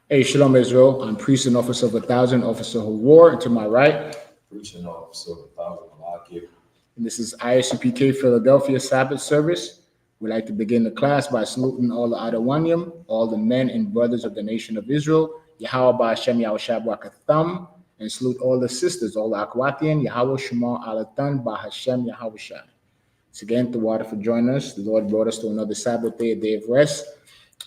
Hey, Shalom Israel. I'm priest and officer of 1,000, officer YAHUAH, and to my right, priest and officer of 1,000, YAHUDAH. And this is I.S.U.P.K Philadelphia Sabbath service. We'd like to begin the class by saluting all the Adawanyam, all the men and brothers of the nation of Israel, Yahawah Hashem Yahushua Barakatham, and salute all the sisters, all the Akwatian, Yahweh Shema Alatan Bahashem Yahushua. Once again, the water for joining us. The Lord brought us to another Sabbath day, a day of rest.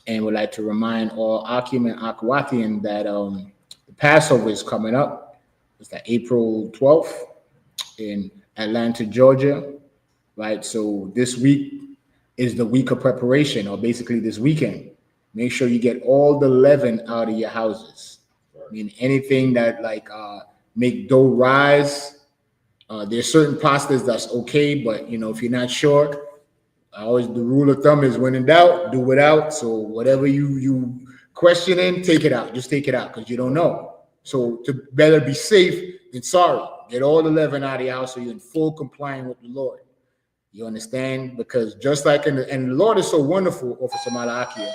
And we'd like to remind all Akim and Akwatian that the Passover is coming up. It's that April 12th in Atlanta, Georgia, right? So this week is the week of preparation, or basically this weekend. Make sure you get all the leaven out of your houses. I mean, anything that like make dough rise. There's certain pastas that's okay, but you know, if you're not sure, always the rule of thumb is when in doubt, do without. So whatever you question in, take it out. Just take it out because you don't know. So to better be safe than sorry. Get all the leaven out of your house so you're in full compliance with the Lord. You understand? Because just like and the Lord is so wonderful, Officer Malakia.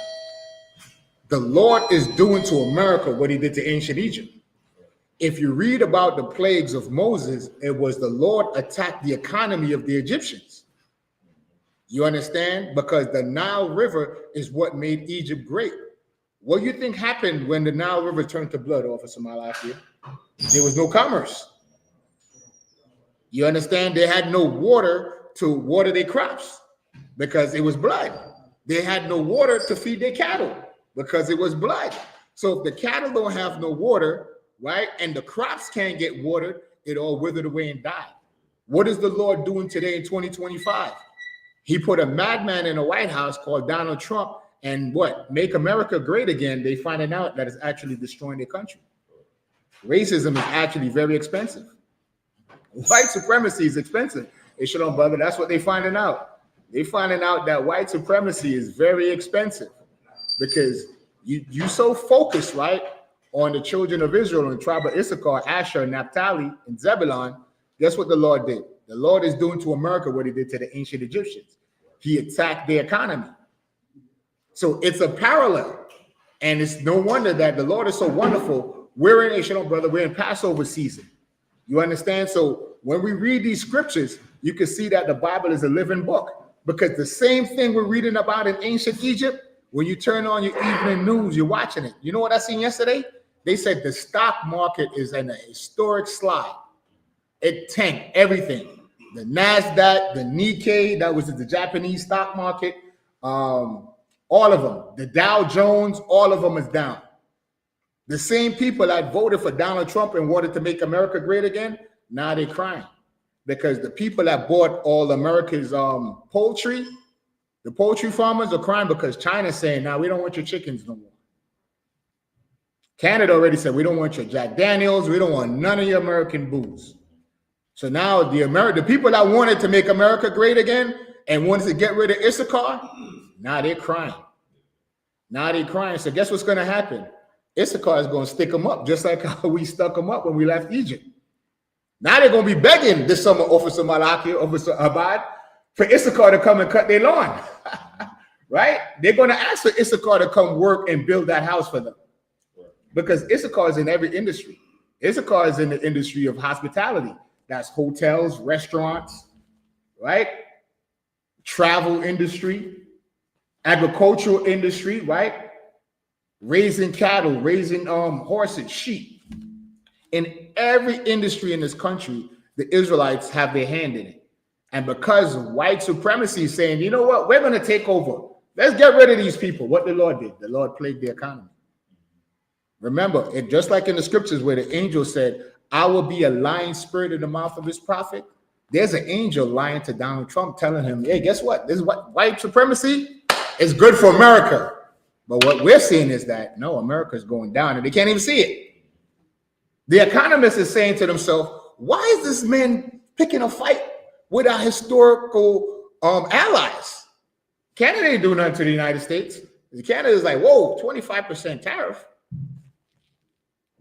The Lord is doing to America what he did to ancient Egypt. If you read about the plagues of Moses, it was the Lord attacked the economy of the Egyptians. You understand? Because the Nile River is what made Egypt great. What do you think happened when the Nile River turned to blood, Officer Malakia? There was no commerce. You understand? They had no water to water their crops because it was blood. They had no water to feed their cattle because it was blood. So if the cattle don't have no water, right, and the crops can't get watered, it all withered away and died. What is the Lord doing today in 2025? He put a madman in the White House called Donald Trump, and what? Make America great again. They finding out that it's actually destroying their country. Racism is actually very expensive. White supremacy is expensive. Hey, Shalom, brother, that's what they're finding out. They're finding out that white supremacy is very expensive because you so focused, right, on the children of Israel and the tribe of Issachar, Asher, Naphtali, and Zebulun. Guess what the Lord did? The Lord is doing to America what he did to the ancient Egyptians. He attacked their economy. So it's a parallel. And it's no wonder that the Lord is so wonderful. We're in, Shalom, brother, we're in Passover season. You understand? So when we read these scriptures, you can see that the Bible is a living book. Because the same thing we're reading about in ancient Egypt, when you turn on your evening news, you're watching it. You know what I seen yesterday? They said the stock market is in a historic slide. It tanked everything. The NASDAQ, the Nikkei, that was the Japanese stock market, all of them. The Dow Jones, all of them is down. The same people that voted for Donald Trump and wanted to make America great again, now they're crying. Because the people that bought all America's poultry, the poultry farmers are crying because China's saying, now we don't want your chickens no more. Canada already said, we don't want your Jack Daniels, we don't want none of your American booze. So now the people that wanted to make America great again and wanted to get rid of Issachar, now they're crying. Now they're crying. So guess what's going to happen? Issachar is going to stick them up, just like how we stuck them up when we left Egypt. Now they're going to be begging this summer, Officer Malaki, Officer Abad, for Issachar to come and cut their lawn. Right? They're going to ask for Issachar to come work and build that house for them. Because Issachar is in every industry. Issachar is in the industry of hospitality. That's hotels, restaurants, right? Travel industry, agricultural industry, right? Raising cattle, raising horses, sheep. In every industry in this country, the Israelites have their hand in it. And because white supremacy is saying, you know what, we're going to take over. Let's get rid of these people. What the Lord did, the Lord plagued the economy. Remember, it just like in the scriptures where the angel said, I will be a lying spirit in the mouth of his prophet. There's an angel lying to Donald Trump telling him, hey, guess what? This is what white supremacy is good for America. But what we're seeing is that, no, America is going down and they can't even see it. The economist is saying to themselves, why is this man picking a fight with our historical allies? Canada ain't doing nothing to the United States. Canada is like, whoa, 25% tariff.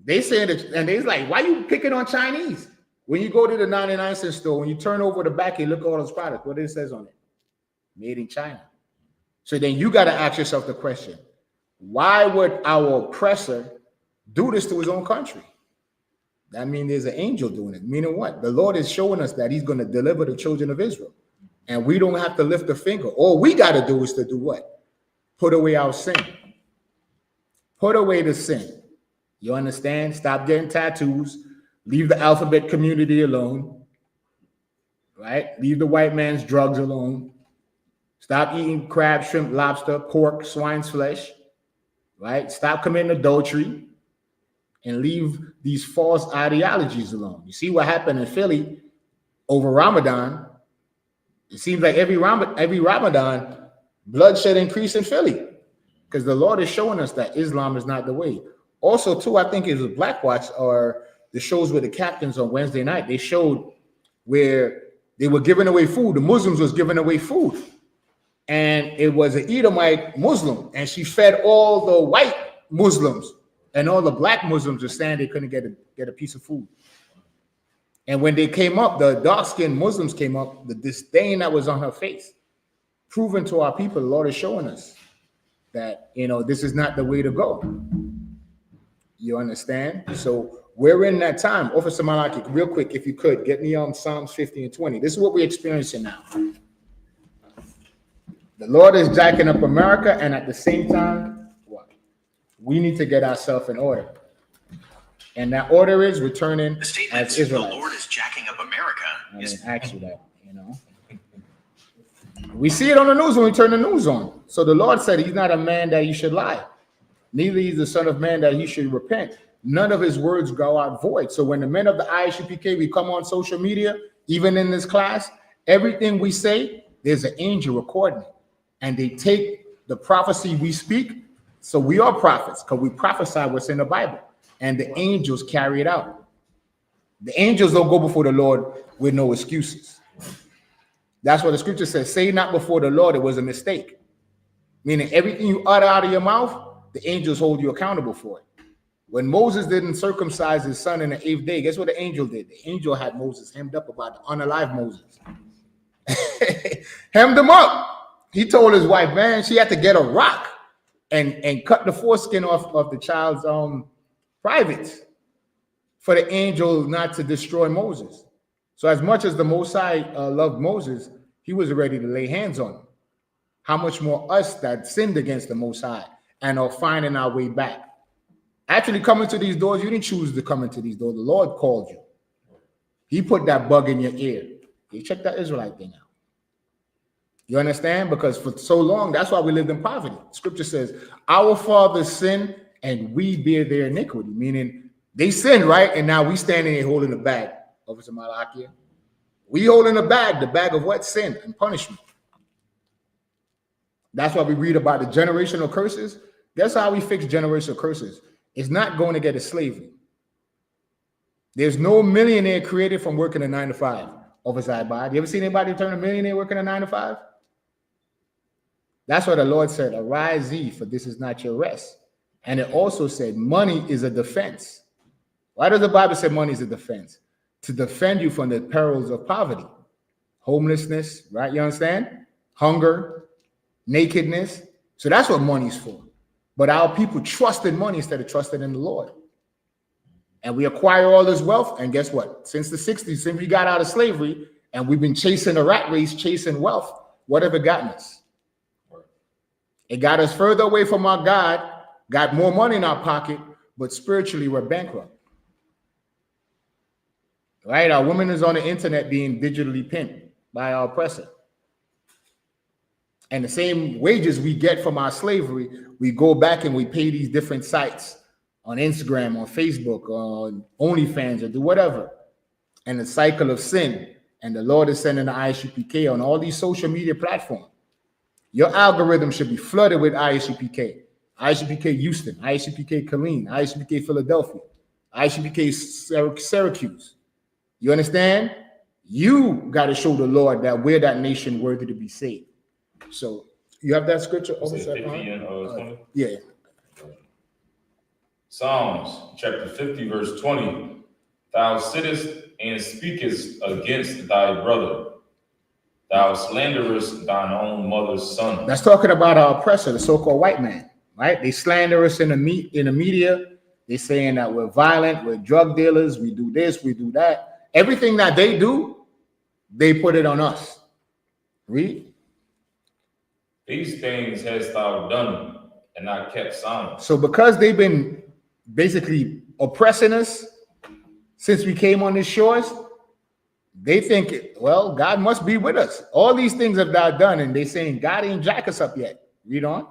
They say that, and they's like, why you picking on Chinese? When you go to the 99-cent store, when you turn over the back and look at all those products, what it says on it? Made in China. So then you got to ask yourself the question, Why would our oppressor do this to his own country? That means there's an angel doing it. Meaning what? The Lord is showing us that he's going to deliver the children of Israel. And we don't have to lift a finger. All we got to do is to do what? Put away our sin. Put away the sin. You understand? Stop getting tattoos. Leave the alphabet community alone. Right? Leave the white man's drugs alone. Stop eating crab, shrimp, lobster, pork, swine's flesh. Right? Stop committing adultery. And leave these false ideologies alone. You see what happened in Philly over Ramadan? It seems like every Ramadan, bloodshed increase in Philly, because the Lord is showing us that Islam is not the way. Also, too, I think it was Black Watch or the shows with the captains on Wednesday night. They showed where they were giving away food. The Muslims was giving away food, and it was an Edomite Muslim, and she fed all the white Muslims. And all the black Muslims were saying they couldn't get a piece of food. And when they came up, the dark-skinned Muslims came up, the disdain that was on her face, proving to our people, the Lord is showing us that, you know, this is not the way to go. You understand? So we're in that time. Officer Malaki, real quick, if you could, get me on Psalms 50 and 20. This is what we're experiencing now. The Lord is jacking up America, and at the same time, we need to get ourselves in order. And that order is returning as Israelites. The Lord is jacking up America. I didn't ask you that, you know. We see it on the news when we turn the news on. So the Lord said he's not a man that he should lie. Neither he's the son of man that he should repent. None of his words go out void. So when the men of the I.S.U.P.K, we come on social media, even in this class, everything we say, there's an angel recording it. And they take the prophecy we speak. So we are prophets because we prophesy what's in the Bible, and the angels carry it out. The angels don't go before the Lord with no excuses. That's what the scripture says. Say not before the Lord it was a mistake. Meaning everything you utter out of your mouth, the angels hold you accountable for it. When Moses didn't circumcise his son in the 8th day, guess what the angel did? The angel had Moses hemmed up about the unalive Moses. Hemmed him up. He told his wife, man, she had to get a rock and cut the foreskin off of the child's privates for the angel not to destroy Moses. So as much as the Most High loved Moses, he was ready to lay hands on him. How much more us that sinned against the Most High and are finding our way back. Actually coming to these doors, you didn't choose to come into these doors. The Lord called you. He put that bug in your ear. You check that Israelite thing out. You understand? Because for so long, that's why we lived in poverty. Scripture says, our fathers sinned and we bear their iniquity. Meaning they sinned, right? And now we standing here holding the bag. Officer Malakia. We holding the bag of what? Sin and punishment. That's why we read about the generational curses. That's how we fix generational curses. It's not going to get a slavery. There's no millionaire created from working a 9 to 5. Officer Ibad. You ever seen anybody turn a millionaire working a 9 to 5? That's what the Lord said, arise ye, for this is not your rest. And it also said money is a defense. Why does the Bible say money is a defense? To defend you from the perils of poverty, homelessness, right? You understand? Hunger, nakedness. So that's what money's for. But our people trusted money instead of trusting in the Lord. And we acquire all this wealth. And guess what? Since the 60s, since we got out of slavery and we've been chasing a rat race, chasing wealth, what have it gotten us? It got us further away from our God, got more money in our pocket, but spiritually we're bankrupt. Right? Our woman is on the internet being digitally pimped by our oppressor. And the same wages we get from our slavery, we go back and we pay these different sites on Instagram, on Facebook, on OnlyFans, or do whatever. And the cycle of sin. And the Lord is sending the I.S.U.P.K on all these social media platforms. Your algorithm should be flooded with I.S.U.P.K. I.S.U.P.K Houston, I.S.U.P.K Killeen, I.S.U.P.K Philadelphia, I.S.U.P.K Syracuse. You understand? You got to show the Lord that we're that nation worthy to be saved. So you have that scripture? Yeah. Psalms chapter 50, verse 20. Thou sittest and speakest against thy brother. Thou slanderest thine own mother's son. That's talking about our oppressor, the so-called white man. right? They slander us in the media. They're saying that we're violent, we're drug dealers, we do this, we do that. Everything that they do, they put it on us. Read. These things hast thou done, and not kept silent. So because they've been basically oppressing us since we came on these shores, they think, well, God must be with us. All these things have thou done, and they're saying God ain't jack us up yet. Read on.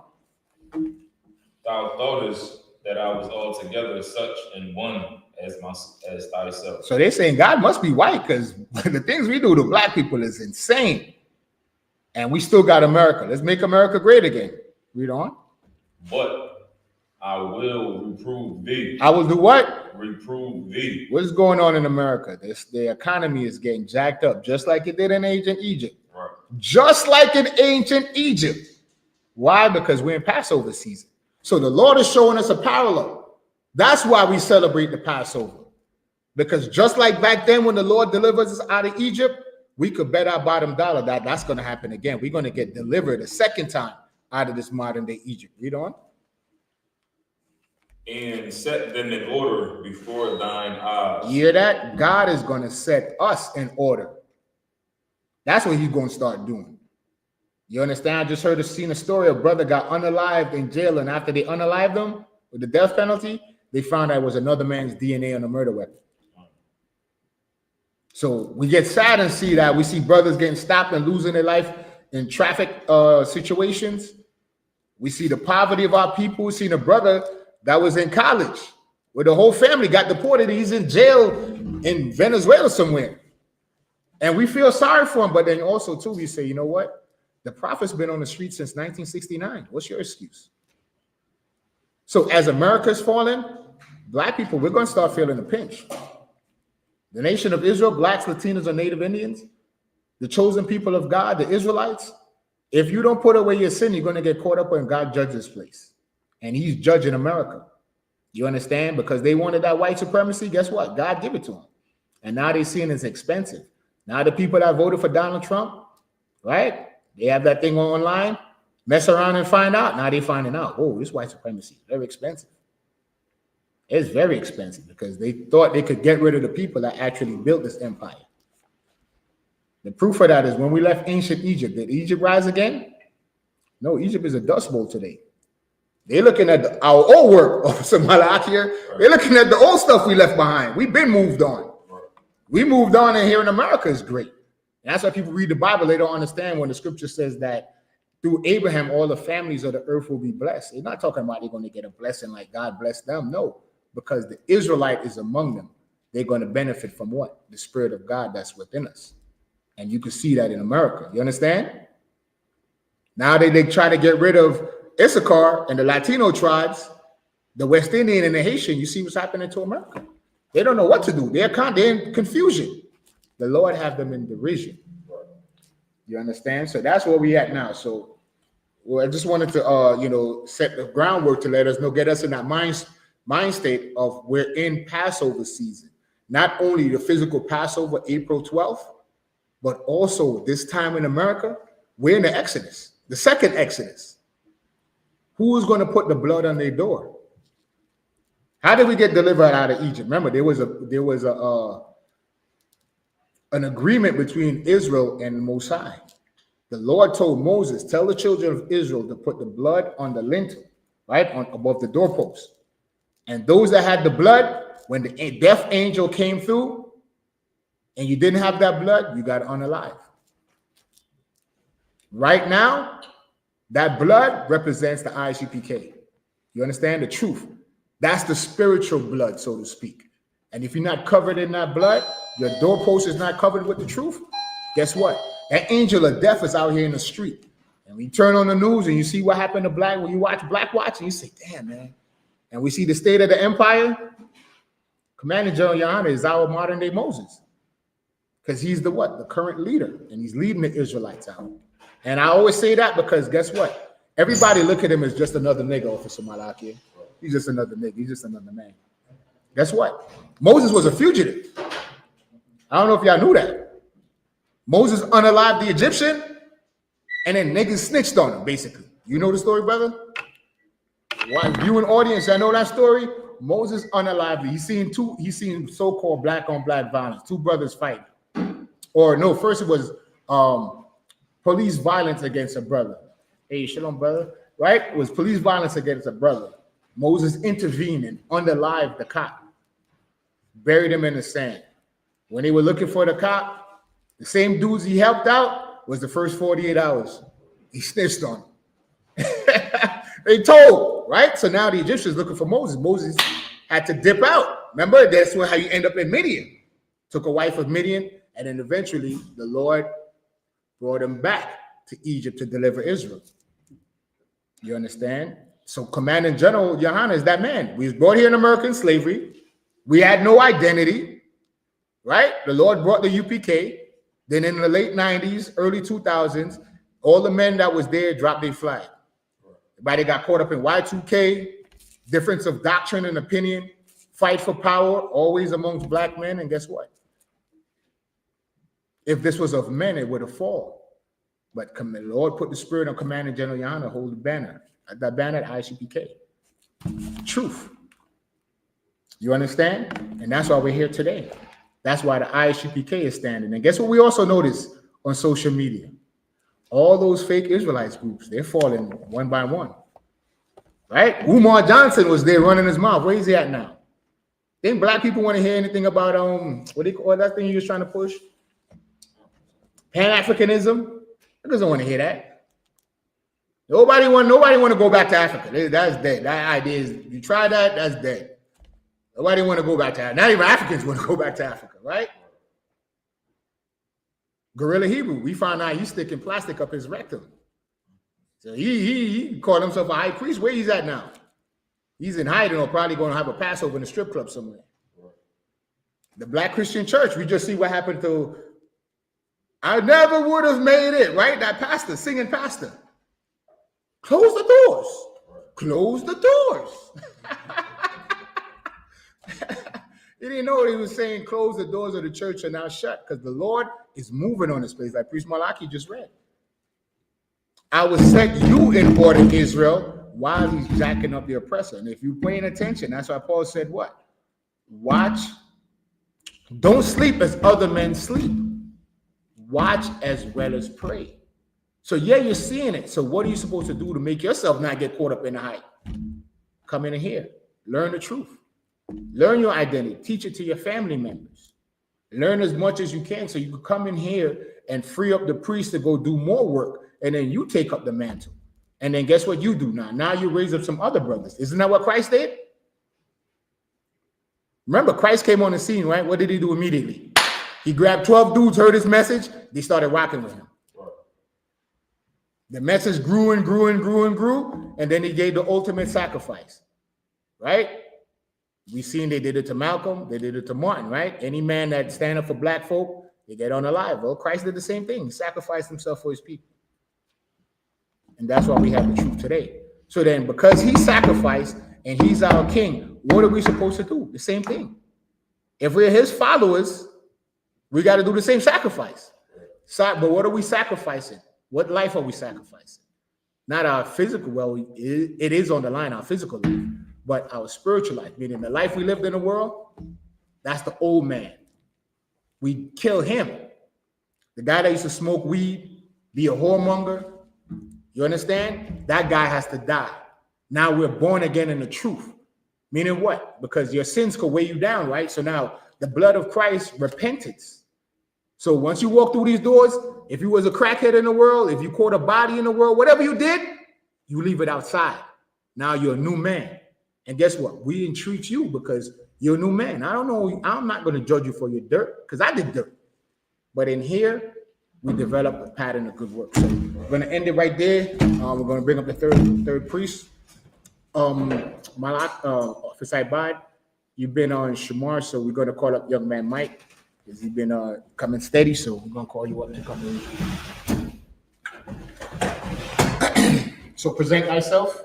Thou thoughtest that I was altogether such and one as thyself. So they're saying God must be white, because the things we do to black people is insane. And we still got America. Let's make America great again. Read on. But I will reprove thee. I will do what? Reprove thee. What's going on in America? The economy is getting jacked up, just like it did in ancient Egypt. Right. Just like in ancient Egypt. Why? Because we're in Passover season. So the Lord is showing us a parallel. That's why we celebrate the Passover. Because just like back then when the Lord delivers us out of Egypt, we could bet our bottom dollar that that's going to happen again. We're going to get delivered a second time out of this modern day Egypt. Read on. And set them in order before thine eyes. You hear that? God is going to set us in order. That's what he's going to start doing. You understand? I just seen a story. A brother got unalived in jail, and after they unalived him with the death penalty, they found out it was another man's DNA on a murder weapon. So we get sad and see that. We see brothers getting stopped and losing their life in traffic situations. We see the poverty of our people. We see a brother that was in college where the whole family got deported. He's in jail in Venezuela somewhere. And we feel sorry for him. But then also, too, we say, you know what? The prophet's been on the street since 1969. What's your excuse? So as America's falling, black people, we're going to start feeling the pinch. The nation of Israel, blacks, Latinos, and Native Indians, the chosen people of God, the Israelites, if you don't put away your sin, you're going to get caught up when God judges this place. And he's judging America. You understand? Because they wanted that white supremacy. Guess what? God gave it to them. And now they're seeing it's expensive. Now the people that voted for Donald Trump, right? They have that thing online, mess around and find out. Now they're finding out, oh, this white supremacy is very expensive. It's very expensive because they thought they could get rid of the people that actually built this empire. The proof of that is when we left ancient Egypt, did Egypt rise again? No, Egypt is a dust bowl today. They're looking at our old work of some halak here. They're looking at the old stuff we left behind. We've been moved on. We moved on, and here in America is great. And that's why people read the Bible. They don't understand when the scripture says that through Abraham, all the families of the earth will be blessed. They're not talking about they're going to get a blessing like God blessed them. No, because the Israelite is among them. They're going to benefit from what? The Spirit of God that's within us. And you can see that in America. You understand? Now they try to get rid of Issachar and the Latino tribes, the West Indian and the Haitian. You see what's happening to America. They don't know what to do. They're in confusion. The Lord have them in derision. You understand? So that's where we at now. So I just wanted to set the groundwork to let us know, get us in that mind state of we're in Passover season. Not only the physical Passover, April 12th, but also this time in America, we're in the Exodus, the second Exodus. Who is going to put the blood on their door? How did we get delivered out of Egypt? Remember, there was an agreement between Israel and the Most High. The Lord told Moses, tell the children of Israel to put the blood on the lintel, right, above the doorpost. And those that had the blood, when the death angel came through and you didn't have that blood, you got unalive. Right now, that blood represents the I.S.U.P.K. You understand? The truth. That's the spiritual blood, so to speak. And if you're not covered in that blood, your doorpost is not covered with the truth, guess what? That angel of death is out here in the street. And we turn on the news and you see what happened to black, when you watch Black Watch, and you say, damn, man. And we see the state of the empire. Commander General YAHANNA is our modern day Moses. Because he's the what? The current leader. And he's leading the Israelites out. And I always say that because guess what? Everybody look at him as just another nigga, Officer Malaki. He's just another nigga. He's just another man. Guess what? Moses was a fugitive. I don't know if y'all knew that. Moses unalived the Egyptian, and then niggas snitched on him, basically. You know the story, brother? Viewing audience, I know that story. Moses unalively. He's seen so-called black on black violence. Two brothers fight. Or no, first it was police violence against a brother. Hey, shalom, brother. Right? It was police violence against a brother. Moses intervened and unalived the cop. Buried him in the sand. When they were looking for the cop, the same dudes he helped out was the first 48 hours. He snitched on him. They told, right? So now the Egyptians looking for Moses. Moses had to dip out. Remember, that's how you end up in Midian. Took a wife of Midian, and then eventually the Lord brought him back to Egypt to deliver Israel. You understand? So Commanding General YAHANNA is that man. We was brought here in American slavery. We had no identity, right? The Lord brought the U.P.K. Then in the late 90s, early 2000s, all the men that was there dropped their flag. Everybody got caught up in Y2K, difference of doctrine and opinion, fight for power, always amongst black men. And guess what? If this was of men, it would have fallen. But the Lord put the spirit on Commanding General YAHANNA, hold the banner. That banner at I.S.U.P.K. Truth. You understand? And that's why we're here today. That's why the I.S.U.P.K. is standing. And guess what we also notice on social media? All those fake Israelites groups, they're falling one by one. Right? Umar Johnson was there running his mouth. Where is he at now? Think black people want to hear anything about what do you call that thing you was trying to push? Pan-Africanism? They doesn't want to hear that. Nobody want to go back to Africa. That's dead. That idea is, you try that, that's dead. Nobody want to go back to Africa. Not even Africans want to go back to Africa, right? Gorilla Hebrew, we found out he's sticking plastic up his rectum. So he called himself a high priest. Where he's at now? He's in hiding or probably going to have a Passover in a strip club somewhere. The Black Christian Church, we just see what happened to, I never would have made it, right? That pastor, singing pastor. Close the doors. Close the doors. He didn't know what he was saying. Close the doors of the church are now shut because the Lord is moving on this place, like Priest Malachi just read. I will set you in order, Israel, while he's jacking up the oppressor. And if you're paying attention, that's why Paul said what? Watch. Don't sleep as other men sleep. Watch as well as pray. So yeah, you're seeing it. So what are you supposed to do to make yourself not get caught up in the hype? Come in here. Learn the truth. Learn your identity. Teach it to your family members. Learn as much as you can so you can come in here and free up the priest to go do more work. And then you take up the mantle. And then guess what you do now? Now you raise up some other brothers. Isn't that what Christ did? Remember, Christ came on the scene, right? What did he do immediately? He grabbed 12 dudes, heard his message. They started rocking with him. The message grew and grew and grew and grew. And then he gave the ultimate sacrifice, right? We've seen they did it to Malcolm. They did it to Martin, right? Any man that stand up for black folk, they get on alive. Well, Christ did the same thing. He sacrificed himself for his people. And that's why we have the truth today. So then, because he sacrificed and he's our king, what are we supposed to do? The same thing. If we're his followers, we got to do the same sacrifice. But what are we sacrificing? What life are we sacrificing? Not our physical, well, it is on the line, our physical life, but our spiritual life, meaning the life we lived in the world, that's the old man. We kill him. The guy that used to smoke weed, be a whoremonger, you understand? That guy has to die. Now we're born again in the truth. Meaning what? Because your sins could weigh you down, right? So now the blood of Christ, repentance. So once you walk through these doors, if you was a crackhead in the world, if you caught a body in the world, whatever you did, you leave it outside. Now you're a new man. And guess what? We entreat you because you're a new man. I don't know. I'm not going to judge you for your dirt because I did dirt. But in here, we develop a pattern of good work. So we're going to end it right there. We're going to bring up the third priest. Malak, Officer Ibad, you've been on Shamar, so we're going to call up young man Mike because he's been coming steady. So we're going to call you up to come in. So present thyself.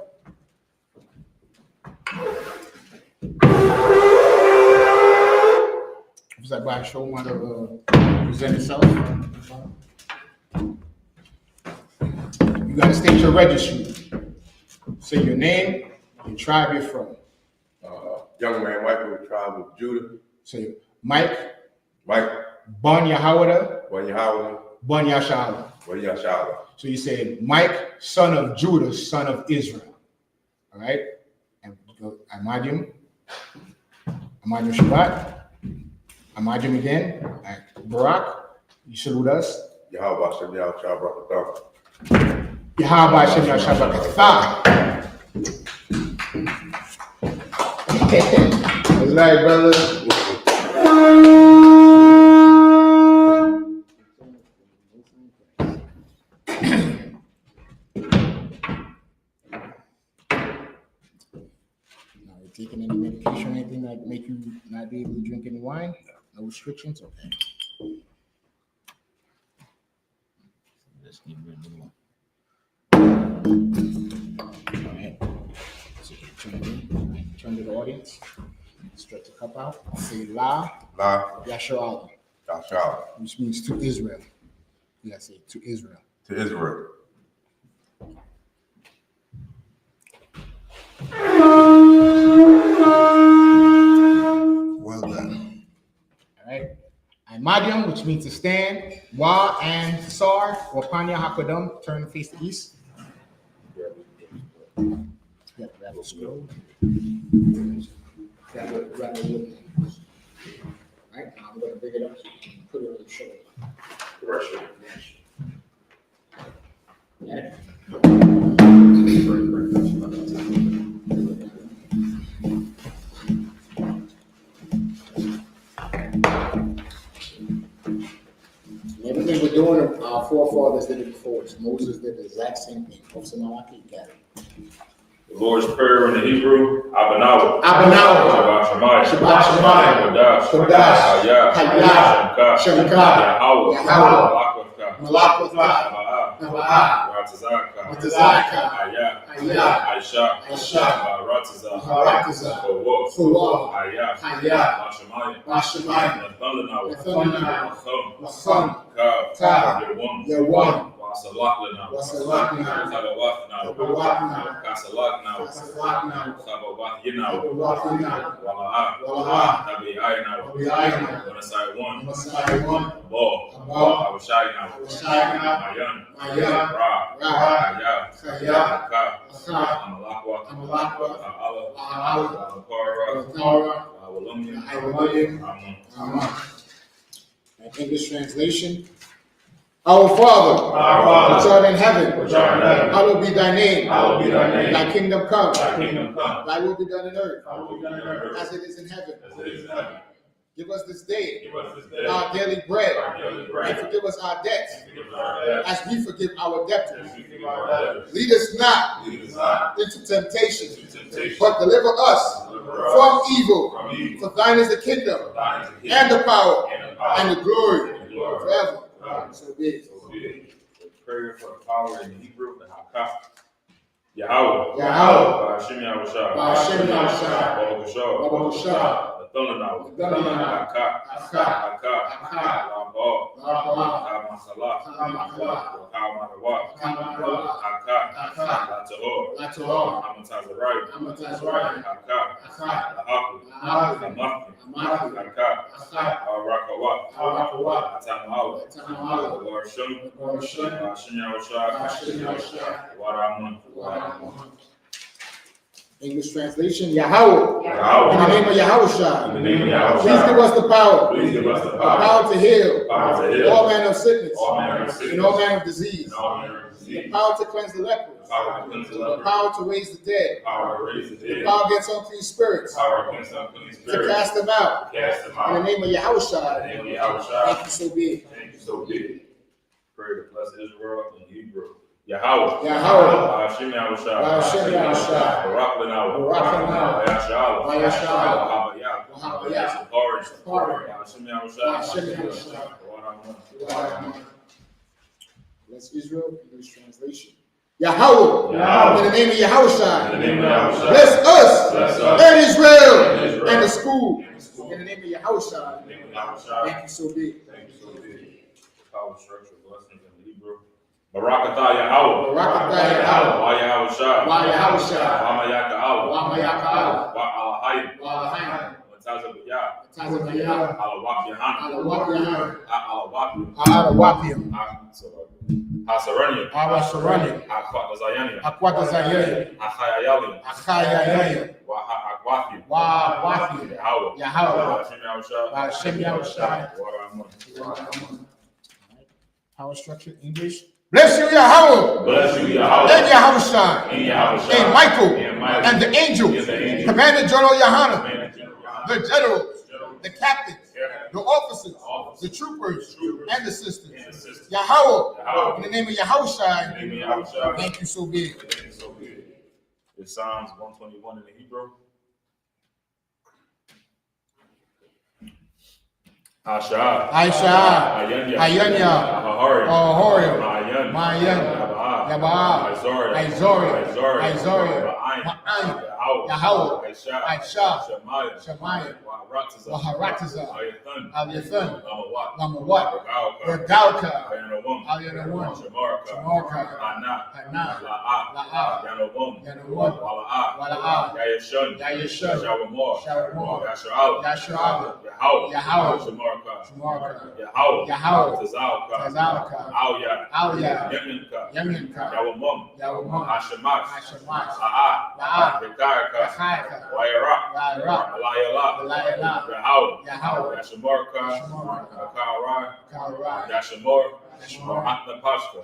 Officer Ibad, show him how to present himself. You got to state your registry. Say your name, The tribe you're from. Young man, Michael, tribe of Judah. So Mike, Mike, Bon Yahawah, YAHAWAH, Bon Yashala. YAHSHALAM. So you said Mike, son of Judah, son of Israel. All right? And Amadim Shabbat. Amadim again. All right. Barak, you salute us. Yahawah Shem Yahusha Barakatah. Yahawah Shem Yahusha Barakatah. That's right, brother. Taking any medication or anything that make you not be able to drink any wine? No restrictions? Okay. Let's keep it moving. All right. So turn to the audience. Stretch the cup out. Say La Yahushuah, YAHSHALAM. which means to Israel. Yeah, say to Israel. To Israel. Well done. All right. Imadium, which means to stand. Wa and Sar, or Panya Hakodam, turn and face the east. Yeah, grab a scroll. Grab it. All right, now I'm going to bring it up so you can put it on your shoulder. Yeah. Everything we're doing, our forefathers did it before us. Moses did the exact same thing. The Lord's Prayer in the Hebrew, Abanawa. Abanawa. Shabbat Shemayim. Kodash. Hayah. Shemka. Yahawah. Malakwatha. Nawa'ah. Ratazaka. Hayah. Aisha. Rataza. Fawah. Hayah. Mashamayim. Latham. Kav. Yawan. Wasalakna. Kasalakna. Kabawathina. Wala'ah. Tabi'ayna. Wanasai one. Bo. Awashayna. Mayan. Ra. Hayah. Amalakwa. Alakara. Amun. English translation. Our Father, which art in heaven, hallowed be thy name. Thy kingdom come. Thy will be done on earth, as it is in heaven. Give us this day our daily bread, and forgive us our debts, as we forgive our debtors. Lead us not into temptation, but deliver us from evil. For thine is the kingdom, and the power, and the glory, forever. So be it. Prayer for the power in Hebrew, the NOKAP. Yahawah. Ba'ashem Yahusha. Babakasha. Thunanawa. English translation, Yahawah. In the name of Yahushua. Please give us the power. The power to heal all manner of sickness and all manner of disease. The power to cleanse the lepers. The power to raise the dead. The power against unclean spirits. To cast them out. In the name of Yahushua. Thank you, so be it. Pray to bless Israel in Hebrew. Yahawah. Ba'ashem Yahusha. Baraklenawa. Bless Israel, English translation. Yahawah. In the name of Yahushua. Bless us and Israel and the school. In the name of Yahushua. Thank you, so be it. Power structure blessings in Hebrew. Barakatah Yahawah. Barakatah Yahawah. YAHUSHA. YAHUSHA. YAHANNA. YAHANNA. YAHAWAH. Tazabiyah. Tazabiyah. ALLURBANCENTARAL. Hasaraniya. Hasaraniya. Akwatazayaniya. Achayayaliya. YAHUWAH. Yahawah. YAHUSHA. Power structure English. Bless you, Yahawah. Bless you, Yahawah. And Yahushua. And Yahushua. And Michael. And And the angels. And the angels. Commander General YAHANNA. The The generals. The captains. Yeah. The officers. Officers. The troopers. Troopers. And the sisters. And the sisters. Yahawah. Yahawah. In the name of Yahushua. Name of Yahushua. Thank you so big. Thank you so good. It's Psalms 121 in the Hebrew. Asha. Aisha. Ayanya. Ahahari. Ahahari. Mayan. Yabaa. Isori. Ma'ayin. Yahawah. Aisha. Shemaiah. Waharatiza. Waharatiza. Ayathan. Aliyathan. Lamawat. Regalka. Ayanawam. Aliyanawam. Shamarka. Shamarka. Hana. Hana. La'a. La'a. Yanawam. Yanawam. Wala'a. Yayashun. Yayashun. Shawamor. Shawamor. Yasha'ala. Yasha'ala. Yahawah. Shamarka. Shamarka. Yahawah. Tazalka. Auya. Yaminka. Yawamam. Yawamam. Hashemash. Hashemash. La'a. La'a. Rekayaka. Rekayaka. Wayara. Wayara. Alayala. Alayala. Yahawah. Yashamarka. Kara. Yashamor. Atnapashka.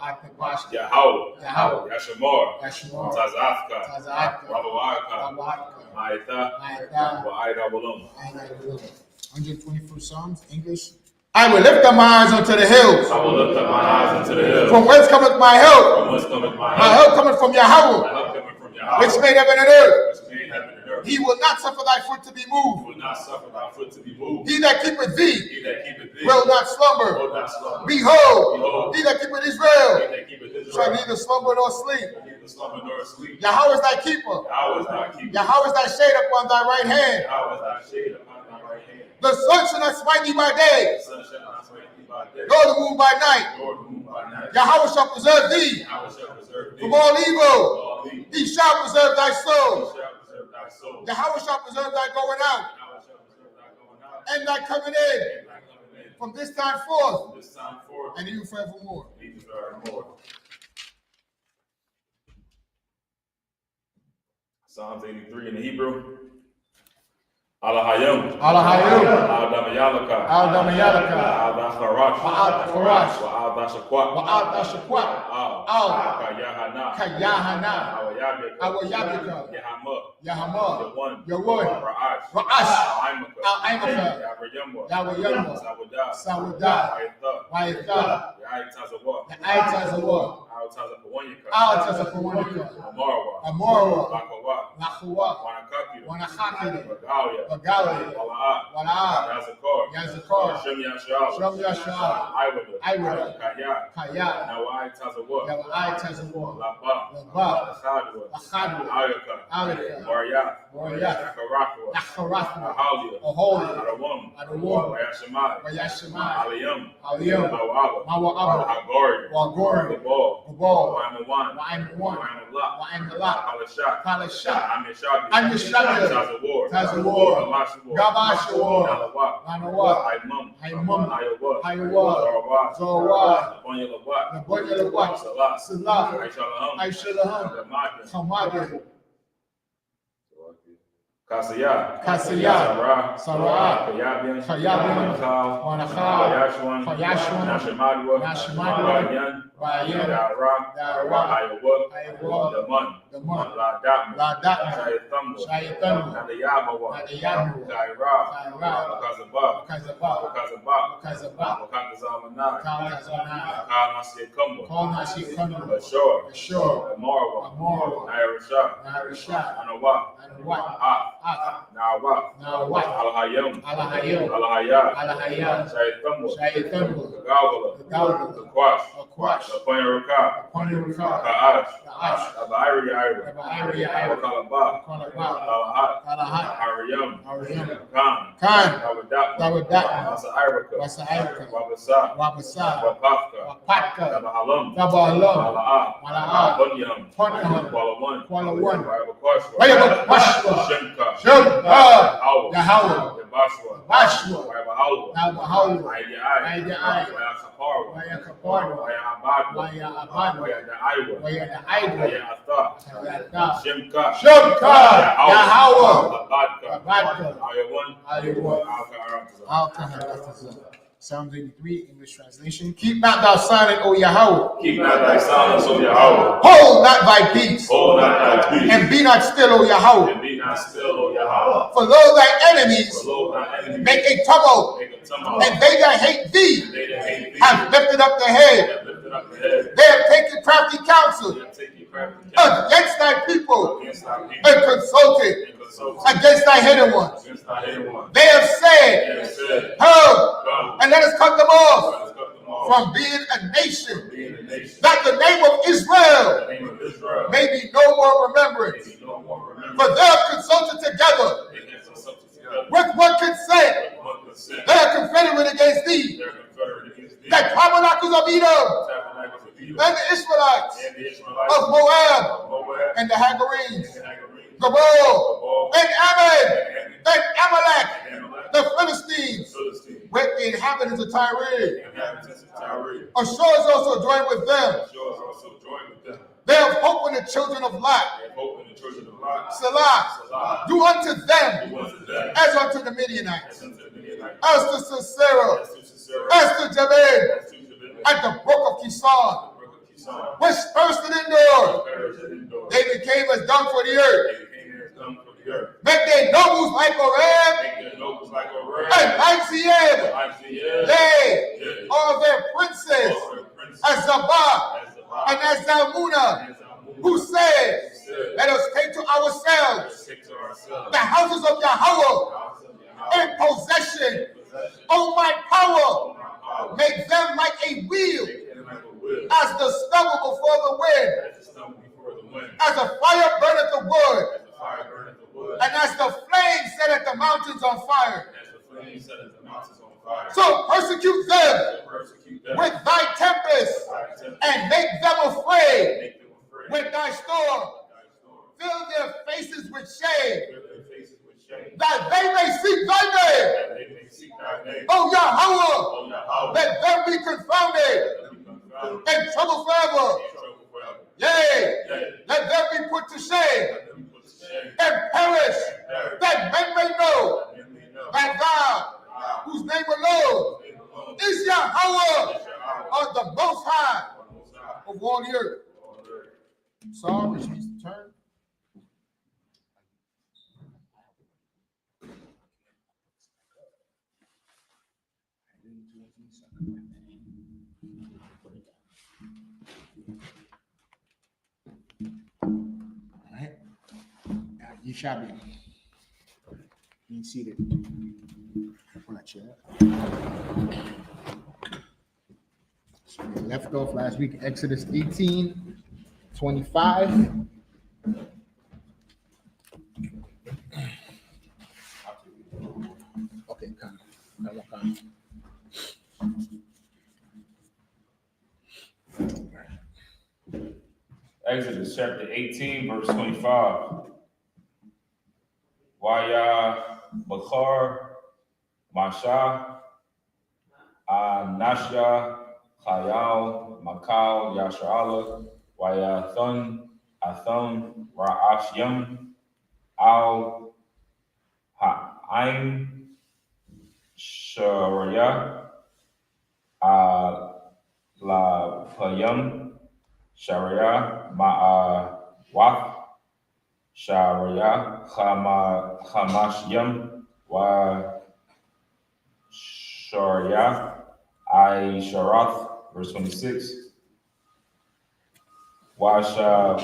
Yahawah. Yashamor. Tazafka. Rabawaka. Ma'ita. Wa'ida Walum. 121st Psalms, English. I will lift up my eyes unto the hills. I will lift up my eyes unto the hills. From whence cometh my help? From whence cometh my My help? help cometh from My Yahawah, help cometh from Yahawah. which made heaven and earth. Which made heaven and earth. He will not suffer thy foot to be He moved. will not suffer thy foot to be moved. He that keepeth thee He that keepeth thee will not slumber. will not slumber. Behold, Behold, he that keepeth he Israel that keepeth shall Israel neither slumber nor sleep. shall neither slumber nor sleep. Yahawah is thy keeper. Yahweh is thy keeper. Yahawah is thy shade upon thy right hand. Yahweh is thy shade upon thy right hand. The sun shall not smite thee by day, The sun shall not smite thee by day, nor the moon by night. nor the moon by night. Yahawah shall preserve thee Yahweh shall preserve thee from all evil. all evil. He shall preserve thy He soul. shall preserve thy soul. Yahawah shall preserve thy going out Yahweh shall preserve thy going out and thy coming in and thy coming in. from this time forth From this time forth, and even forevermore. even forevermore. Psalms 83 in the Hebrew. Alahayim. Alahayim. Al-Damayalaka. Al-Damayalaka. Al-Dakharash. Al-Dakharash. Wa-Al-Dashaqwa. Wa'al-Dashaqwa. Al-Kayahana. Kayahana. Awayabika. Awayabika. Yahama. Yahama. Yawan. Yawan. Ra'ash. Ra'ash. Al-Aimaka. Al-Aimaka. Yabrayamwa. Yabrayamwa. Sawadah. Sawadah. Wa'itha. Wa'itha. Ya'itazawa. Ya'itazawa. Al-Tazapawanyaka. Al-Tazapawanika. Amarwa. Amarwa. Bakawa. Lachawa. Wanakapiru. Wanakapiru. Bagalia. Bagalia. Wala'a. Wala'a. Yazakar. Yazakar. Shem Yasha'ala. Shem Yasha'ala. Iwada. Iwada. Kaya. Kaya. Nawai Tazawa. Ya'itazawa. Laba. Laba. Lachadwa. Lachadwa. Ayaka. Ayaka. Wariyah. Wariyah. Yakarakwa. Yacharathwa. Ahalia. Aholia. Adawam. Adawam. Wayashemai. Wayashemai. Aliyam. Aliyam. Mawaba. Mawaba. Hagori. Wagori. Gabal. Gabal. Waimawan. Wa'aimawan. Waimala. Wa'aimala. Halashak. Halashak. Amishabi. Amishabi. Tazawar. Tazawar. Gamashawar. Gamashawar. Nalawa. Nanawa. Haimam. Haimam. Iowa. Iowa. Zarawa. Zarawa. Nabonyalawa. Nabonyalawa. Salah. Salah. Aishalaham. Aishalaham. Hamadi. Hamadi. Kasiyah. Kasiyah. Sarah. Sarah. Kayabian. Kayabian. Wanachal. Wanachal. Hayashwan. Hayashwan. Nashimadwa. Nashimadwa. Bayan. Bayan. Dara. Dara. Iowa. Iowa. Daman. Daman. Ladatma. Ladatma. Shayathamu. Shayathamu. Nadayamawa. Nadayamawa. Kaira. Kaira. Wakazabah. Wakazabah. Wakazabah. Wakazabah. Wakazamana. Wakazamana. Kanasiyakumba. Kanasiyakumba. Ashur. Ashur. Amarwa. Amarwa. Nairashah. Nairashah. Anawa. Anawa. Ah. Nawa. Nawa. Alhayim. Alhayim. Alhayah. Alhayah. Shayathamu. Shayathamu. Gawala. Gawala. Kwash. Kwash. Appointed Rakah. Appointed Rakah. Ka'ash. Ash. Abairi Ira. Abairi Ira. Kalaba. Kalaba. Alahat. Hariyam. Hariyam. Khan. Khan. Dawadat. Dawadat. Wasa Irika. Wasa Irika. Wabasa. Wabasa. Wapafka. Wapatka. Tabahalam. Tabahalam. Mala'a. Mala'a. Bunyam. Bunyam. Kuala One. Kuala One. YAHUAH. Shimka. Shimka. Yahawah. Yahawah. YAHUAH. YAHUAH. YAHUAH. I.I. YAHUAH. YAHUAH. YAHUAH. YAHUAH. Shimka. Yahawah. Abadka. I.O.C.K. Psalms 83, English translation. Keep not thou silent, O Yahawah. Keep not thy silence, O Yahawah. Hold not thy peace. Hold not thy peace. And be not still, O Yahawah. And be not still, O Yahawah. For lo thy enemies For lo thy enemies make a tumult, make a tumult. and they that hate thee They that hate thee have lifted up the head. have lifted up the head. They have taken crafty counsel They have taken crafty counsel against thy people against thy people and consulted and consulted against thy hidden ones. against thy hidden ones. They have said, They have said, come, come, and let us cut them off let us cut them off from being a nation, being a nation. that the name of Israel The name of Israel may be no more remembrance. may be no more remembered. For they have consulted together They have consulted together with one consent. with one consent. They are confederate against thee, They are confederate against thee. the tabernacles of Edom, Tabernacles of Edom and the Israelites and the Israelites of Moab, Moab and the Hagarenes, and Hagarenes, Gabal, and Ammon, and Amalek, and Amalek, the Philistines, Philistines, with the inhabitants of Tyre. the inhabitants of Tyre. Ashur is also joined with them. Yours also joined with them. They have hope in the children of Lot. They have hope in the children of Lot. Salah, Salah. do unto them Do unto them as unto the Midianites, as unto the Midianites, as to Sisera, as to Sisera, as to Jabin, as to Jabin, at the brook of Kison, the brook of Kison, which thirsted indoors. perished and endured. They became as dung for the earth. They became as dung for the earth. Make their nobles like a ram, Make their nobles like a ram, and like Zieb. like the air. They are their princes, All their princes, as Zabah as the rock, and as Zalmunna, as Almunna, who said, said, let us take to ourselves let's take to ourselves the houses of Yahawah house of Yahweh, in possession. possession, O my power, my power, make them like a wheel, make them like a will, as the stubble before the wind, as the stumble before the wind, as a fire burneth the wood, as the fire burneth the wood, and as the flame setteth the mountains on fire. as the flame setteth the mountains on fire. So persecute them So persecute them with thy tempest, thy tempest, and make them afraid make them afraid with thy storm. thy storm, Fill their faces with shame, fill their faces with shame, that they may seek thy name. that they may seek thy name. O Yahawah, O Yahweh, let them be confounded let them be confounded and trouble forever. and trouble forever. Yea, Yea, let them be put to shame let them be put to shame, and perish, perish, that men may know that men may know that God, thou, whose name alone name alone, is Yahawah, is Yahweh, are the most high one most high, of all the earth. all the earth. Psalm, which means to turn. All right. Now, you shall be. Being seated. Pull that chair up. So we left off last week, Exodus 18:25. Okay, come. Exodus chapter 18, verse 25. Bakar, Masha, Nashya, Chayal, Makal, Yasharala, Athon, Ra'ashyam, Al Ha'aim, Sharaya, La Payam, Sharia, Ma'awaf, Sharia, Hamashyam, Wa Sharia, I Sharath, verse 26. Washa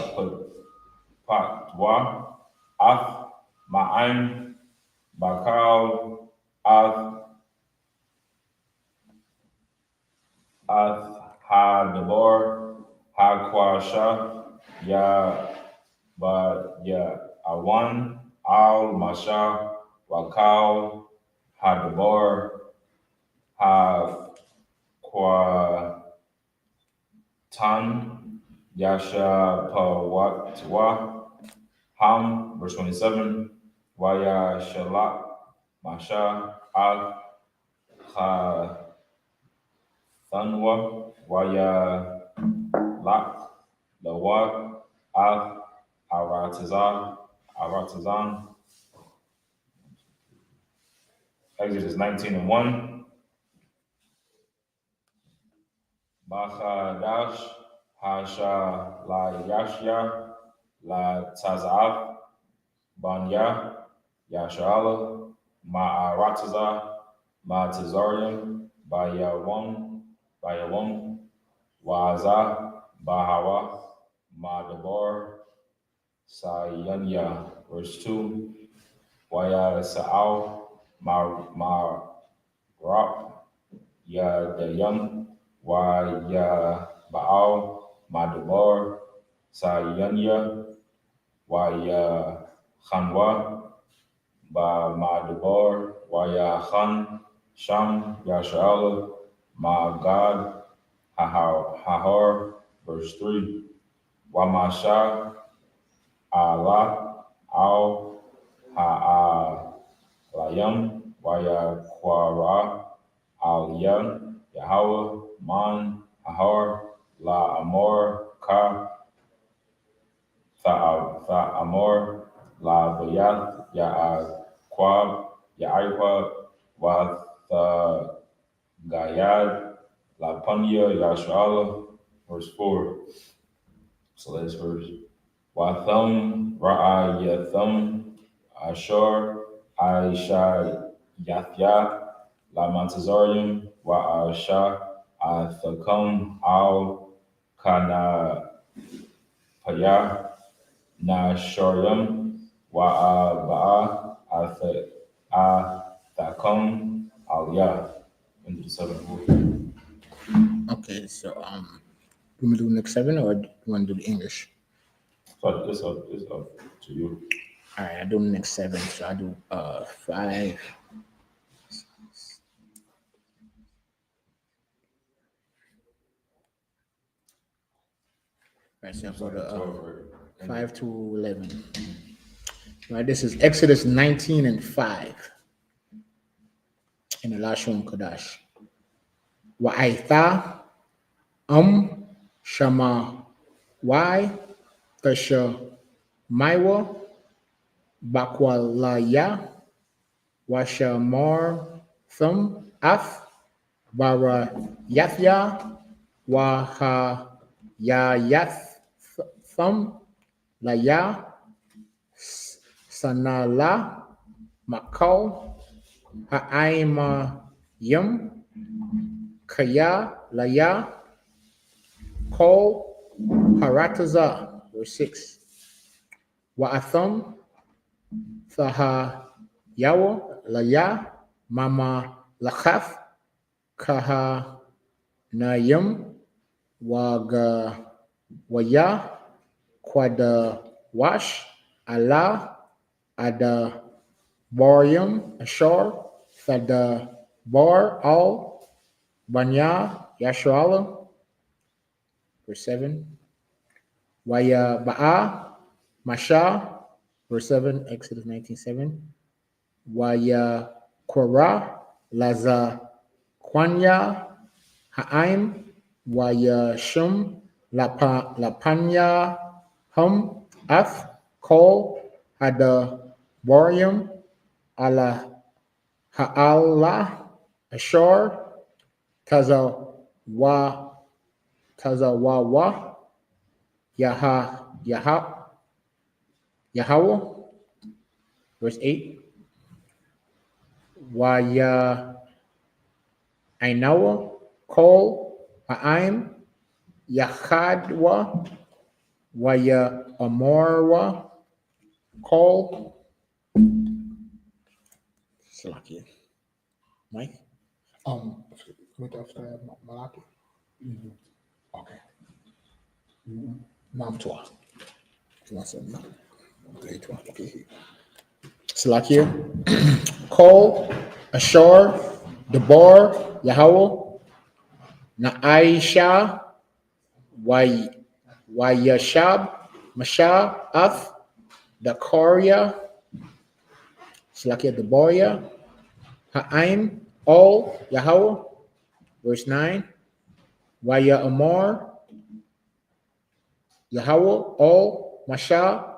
Patwa, Ath, Ma'aim, Bakal, Ath Hadabor, Hakwasha, Awan Al Masha Wakal Hadabar Ha Tan Yasha Pawatwa Ham, verse 27, Waya Shalak Masha Al Thanwa Waya Lak Lawak Al Aratazan, Exodus 19:1, Bachadash Hasha La Yashya La Tazaf Banya Yashala Ma'arataza Ma'tazarium Bayawam Waza Bahawa Madabar Sayanya, verse 2, Waya Sa'al Rap Ya Dayam Waya Baal Madabar Sayanya Waya Khanwa Ba Madabar Waya Khan Sham Yashala Ma God Hahar, verse 3, Wamasha Allah Al Ha'alayam Waya Kwara Al Yan Yahawah Man Ahar La Amor Ka Amor La Bayat Ya'aiqab Wa Gayad La Panya Yashala, verse 4. So that's verse. Watham Ra'a Yatham Ashar Aisha Yathya La Mantazarium Wa Asha Athakam Al Kana Paya Na Sharyam Wa Ba'a Athakam Al Ya. Into the seventh book. Okay, so you want to do next 7 or do you want to do the English? So it's up to you. All right, I do the next 7. So I do 5. Right, so I'll go to 5 to 11. Right, this is Exodus 19 and 5 in the Lashon Kodash. Wa'aitha Shama Y Tasha Maiwa Bakwalaya Washamar Thum Af Bara Yathya Waha Yath Thum Laya Sanala Makal Ha'aima Yum Kaya Laya Kol Harataza, verse 6. Wa'atham Thaha Yawa Laya Mama Lachaf Kaha Nayam Waga Waya Kwada Wash Allah Ada Barium Ashar Thada Bar Al Banya Yashuala, verse 7. Waya Ba'a Masha, verse 7, Exodus 19:7. Waya Korah Laza Kwanya Ha'aim Waya Shum Lapanya Hum Af Kol Hada Barium Ala Ha'ala Ashar Tazawawa Yahawah, verse 8. Waya Ainawa Kol Ha'aim Yahadwa Waya Amorwa Kol Slakia. Mike? With after Malaki. Okay. Mom Twa. Okay. Salakia. Call, Ashar, Debar, Yahawah, Na'aisha, Yashab, Mashiach, Dakaria, Salakia, Debaria, Ha'aim, all, Yahawah. Verse 9. Amar, Yahawah, all, Masha,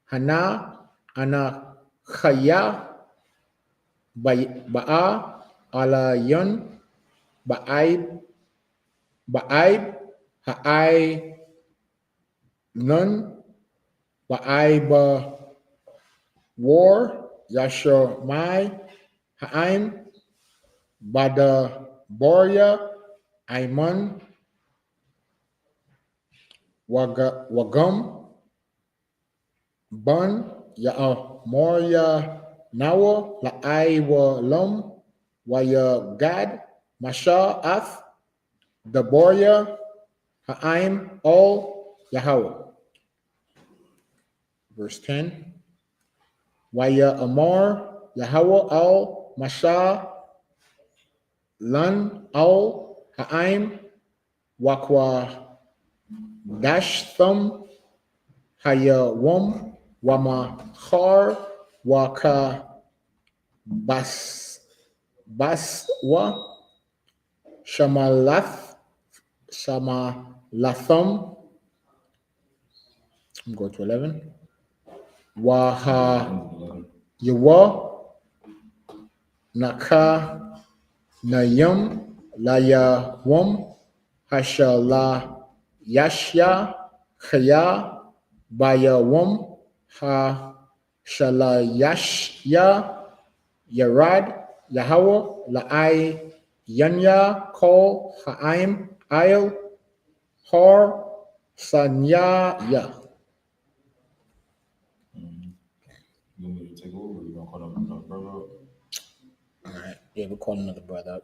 Hana, Ana, Chaya, Ba'a, Alayon, Ba'aib, Ha'ai, Nun, Ba'aib, War, Yashomai, Ha'aim, Bada, Boria, Aiman, Wagum, Bun, Moria, Nawa, La'aiwa Lum, Waya Gad, Masha, Ath, Daboria, Ha'aim, all, Yahawah. Verse 10. Waya Amar, Yahawah, all, Masha, Lun, all, Ha'aim, Wakwa, Dash, Thumb, Haya Wum, Wama Khar, Waka Baswa, Shamalathum, I'm going to 11. Waha Yawa, Naka Nayum, Laya Wum, Hashala Yashya, Khaya, Baya Wum, Ha Shala Yashya, Yarad, Yahawah, La'ai, Yanya, Kol, Ha'aim, Ail, Har, Sanya, Ya. You want me to take over? Or you gonna call another brother up? All right. Yeah, we're calling another brother up.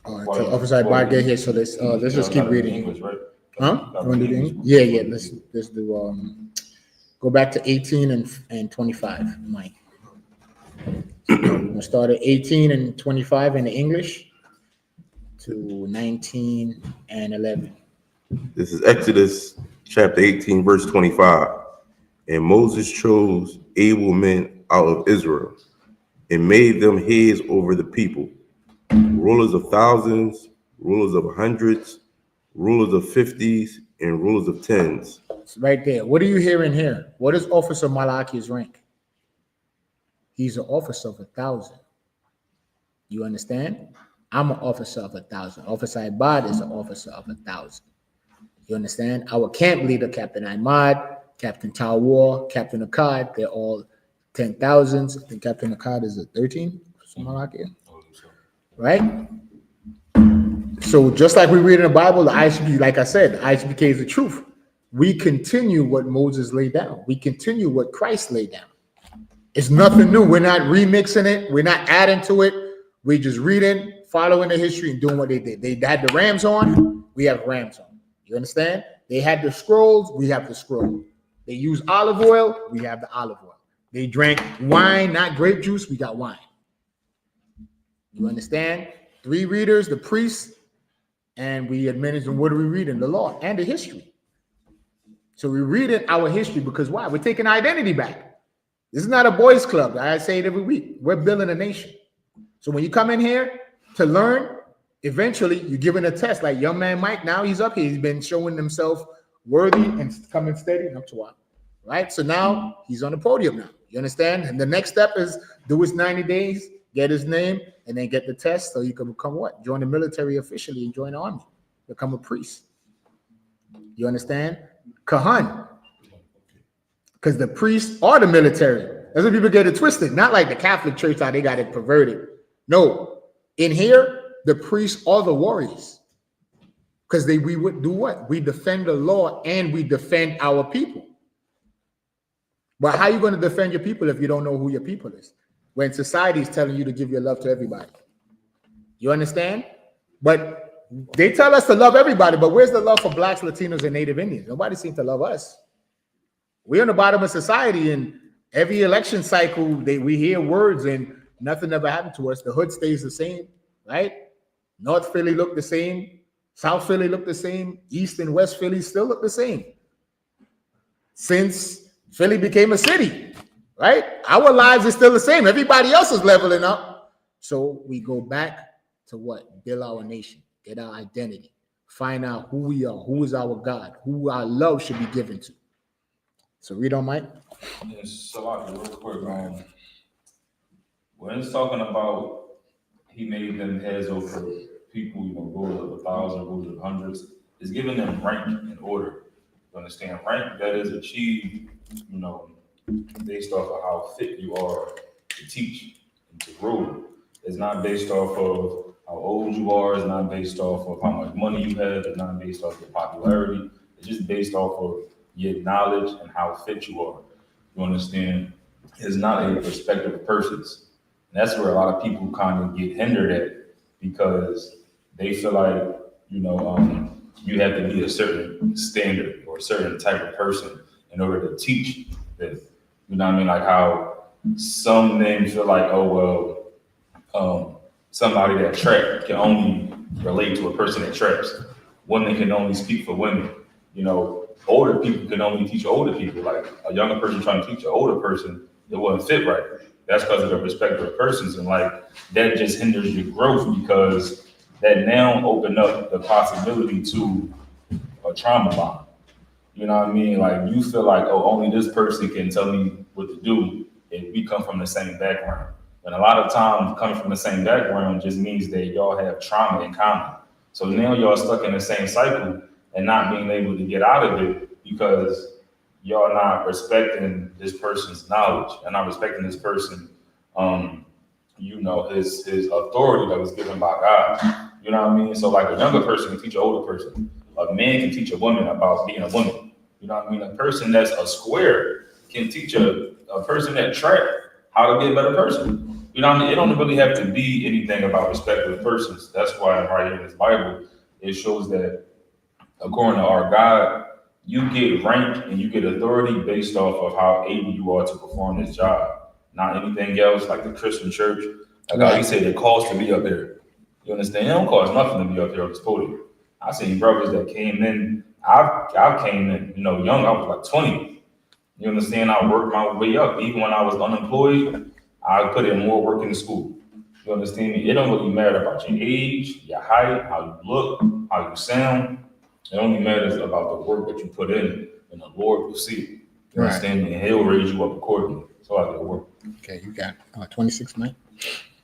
All right. Why- So Officer why- Ibar get here. So let's just keep gotta be reading. English, right? Huh? Gotta You want to be do the English. English? Yeah. Let's do go back to 18 and 25, Mike. So we're gonna start at 18 and 25 in the English to 19 and 11. This is Exodus chapter 18, verse 25. And Moses chose able men out of Israel and made them heads over the people, rulers of thousands, rulers of hundreds, rulers of 50s, and rulers of 10s. It's right there. What are you hearing here? What is Officer Malachi's rank? He's an officer of 1,000. You understand? I'm an officer of 1,000. Officer Ibad is an officer of 1,000. You understand? Our camp leader, Captain Ahmad, Captain Tawar, Captain Akkad, they're all 10,000s. I think Captain Akkad is a 13, something like that. Right? So just like we read in the Bible, the I.S.U.P.K, like I said, the I.S.U.P.K is the truth. We continue what Moses laid down. We continue what Christ laid down. It's nothing new. We're not remixing it. We're not adding to it. We're just reading, following the history, and doing what they did. They had the rams on. We have rams on. You understand? They had the scrolls. We have the scroll. They used olive oil. We have the olive oil. They drank wine, not grape juice. We got wine. You understand? 3 readers, the priests, and we administer. What are we reading? The law and the history. So we're reading our history because why? We're taking identity back. This is not a boys' club. I say it every week. We're building a nation. So when you come in here to learn, eventually you're given a test. Like young man Mike, now he's up here. He's been showing himself worthy and coming steady up to what? Right? So now he's on the podium now. You understand? And the next step is do his 90 days, get his name, and then get the test so you can become what? Join the military officially and join the army. Become a priest. You understand? Kahan. Because the priests are the military. That's what people get it twisted. Not like the Catholic Church, how they got it perverted. No. In here, the priests are the warriors. Because we would do what? We defend the law and we defend our people. But how are you going to defend your people if you don't know who your people is? When society is telling you to give your love to everybody. You understand? But They tell us to love everybody, but where's the love for blacks, Latinos, and Native Indians? Nobody seems to love us. We're on the bottom of society, and every election cycle, we hear words and nothing ever happened to us. The hood stays the same, right? North Philly look the same. South Philly look the same. East and West Philly still look the same. Since Philly became a city, right? Our lives are still the same. Everybody else is leveling up. So we go back to what? Build our nation, get our identity, find out who we are, who is our God, who our love should be given to. So read on, Mike. Yes, so real quick, when it's talking about he made them heads over people, rulers of 1,000, rulers of hundreds, it's giving them rank and order. You understand? Rank that is achieved, based off of how fit you are to teach and to rule. It's not based off of how old you are. It's not based off of how much money you have. It's not based off your popularity. It's just based off of your knowledge and how fit you are. You understand? It's not a respective of persons. And that's where a lot of people kind of get hindered at, because they feel like, you have to be a certain standard or a certain type of person in order to teach this. You know what I mean? Like how some men feel like, somebody that trap can only relate to a person that traps. Women can only speak for women. Older people can only teach older people. Like a younger person trying to teach an older person, it wouldn't fit right. That's because of the respective persons, and like that just hinders your growth, because that now open up the possibility to a trauma bond. You know what I mean? Like you feel like, only this person can tell me what to do if we come from the same background. And a lot of times coming from the same background just means that y'all have trauma in common. So now y'all stuck in the same cycle and not being able to get out of it because y'all not respecting this person's knowledge and not respecting this person, his authority that was given by God. You know what I mean? So like a younger person can teach an older person. A man can teach a woman about being a woman. You know what I mean? A person that's a square can teach a person that track how to be a better person. You know what I mean? It don't really have to be anything about respective persons. That's why right here in this Bible, it shows that according to our God, you get rank and you get authority based off of how able you are to perform this job. Not anything else, like the Christian church. Like how you say the cost to be up there. You understand? It don't cost nothing to be up here on this podium. I seen brothers that came in. I came in, young. I was like 20. You understand? I worked my way up. Even when I was unemployed, I put in more work in school. You understand me? It don't really matter about your age, your height, how you look, how you sound. It only matters about the work that you put in, and the Lord will see it. You understand me? And He'll raise you up accordingly. So I can work. Okay, you got 26, Mike.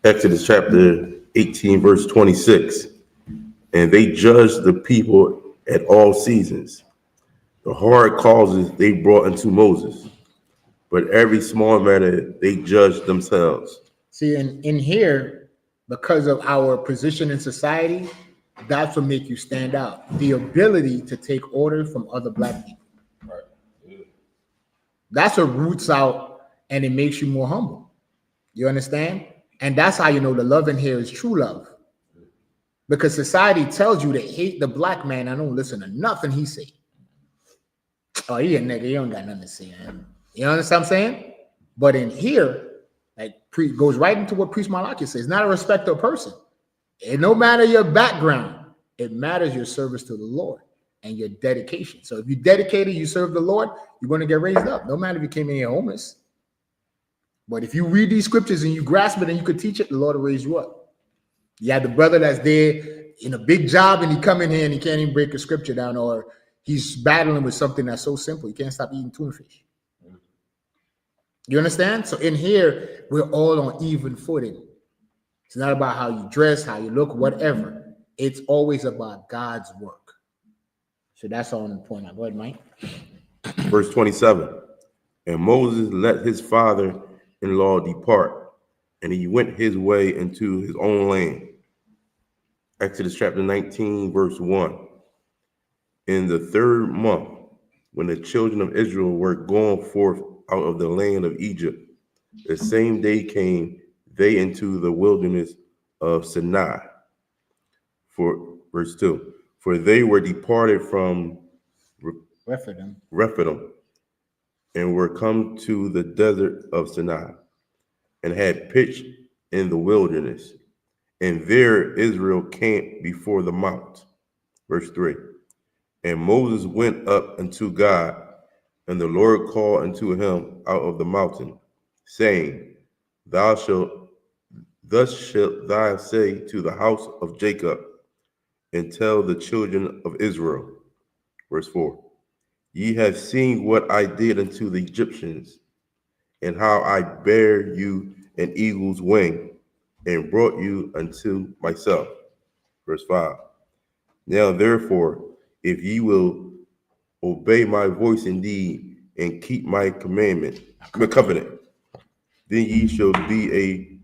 Exodus chapter 18, verse 26. And they judged the people at all seasons. The hard causes they brought unto Moses, but every small matter they judged themselves. See, in here, because of our position in society, that's what make you stand out. The ability to take orders from other black people. Right. Yeah. That's what roots out and it makes you more humble. You understand? And that's how you know the love in here is true love. Because society tells you to hate the black man. I don't listen to nothing he say. Oh, he a nigga. He don't got nothing to say. Man. You understand what I'm saying? But in here, like goes right into what Priest Malachi says. It's not a respect of person. It no matter your background, it matters your service to the Lord and your dedication. So if you dedicated, you serve the Lord, you're going to get raised up. No matter if you came in here homeless. But if you read these scriptures and you grasp it and you could teach it, the Lord will raise you up. You have the brother that's there in a big job and he come in here and he can't even break a scripture down, or he's battling with something that's so simple. He can't stop eating tuna fish. You understand? So in here, we're all on even footing. It's not about how you dress, how you look, whatever. It's always about God's work. So that's all in the point. Go ahead, Mike. Verse 27. And Moses let his father-in-law depart, and he went his way into his own land. Exodus chapter 19, verse 1. In the third month, when the children of Israel were gone forth out of the land of Egypt, the same day came they into the wilderness of Sinai. For Verse 2. For they were departed from Rephidim, and were come to the desert of Sinai, and had pitched in the wilderness. And there Israel camped before the mount. Verse 3. And Moses went up unto God, and the Lord called unto him out of the mountain, saying, thus shalt thou say to the house of Jacob, and tell the children of Israel. Verse 4. Ye have seen what I did unto the Egyptians, and how I bare you an eagle's wing, and brought you unto myself. Verse 5. Now therefore, if ye will obey my voice indeed, and keep my covenant, then ye shall be a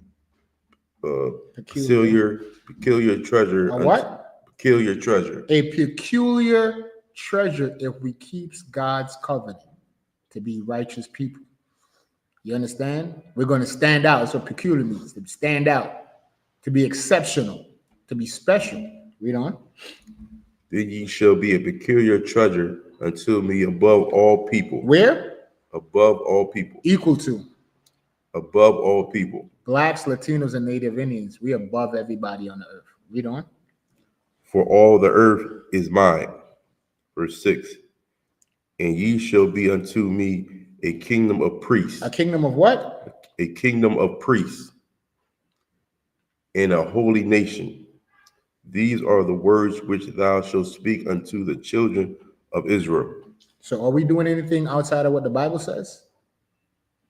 peculiar treasure. A what? Peculiar treasure. A peculiar treasure if we keep God's covenant, to be righteous people. You understand? We're going to stand out. That's what peculiar means, to stand out, to be exceptional, to be special. Read on. Then ye shall be a peculiar treasure unto me above all people. Where? Above all people. Equal to. Above all people. Blacks, Latinos, and Native Indians. We above everybody on the earth. Read on. For all the earth is mine. Verse 6. And ye shall be unto me a kingdom of priests. A kingdom of what? A kingdom of priests and a holy nation. These are the words which thou shalt speak unto the children of Israel. So are we doing anything outside of what the Bible says?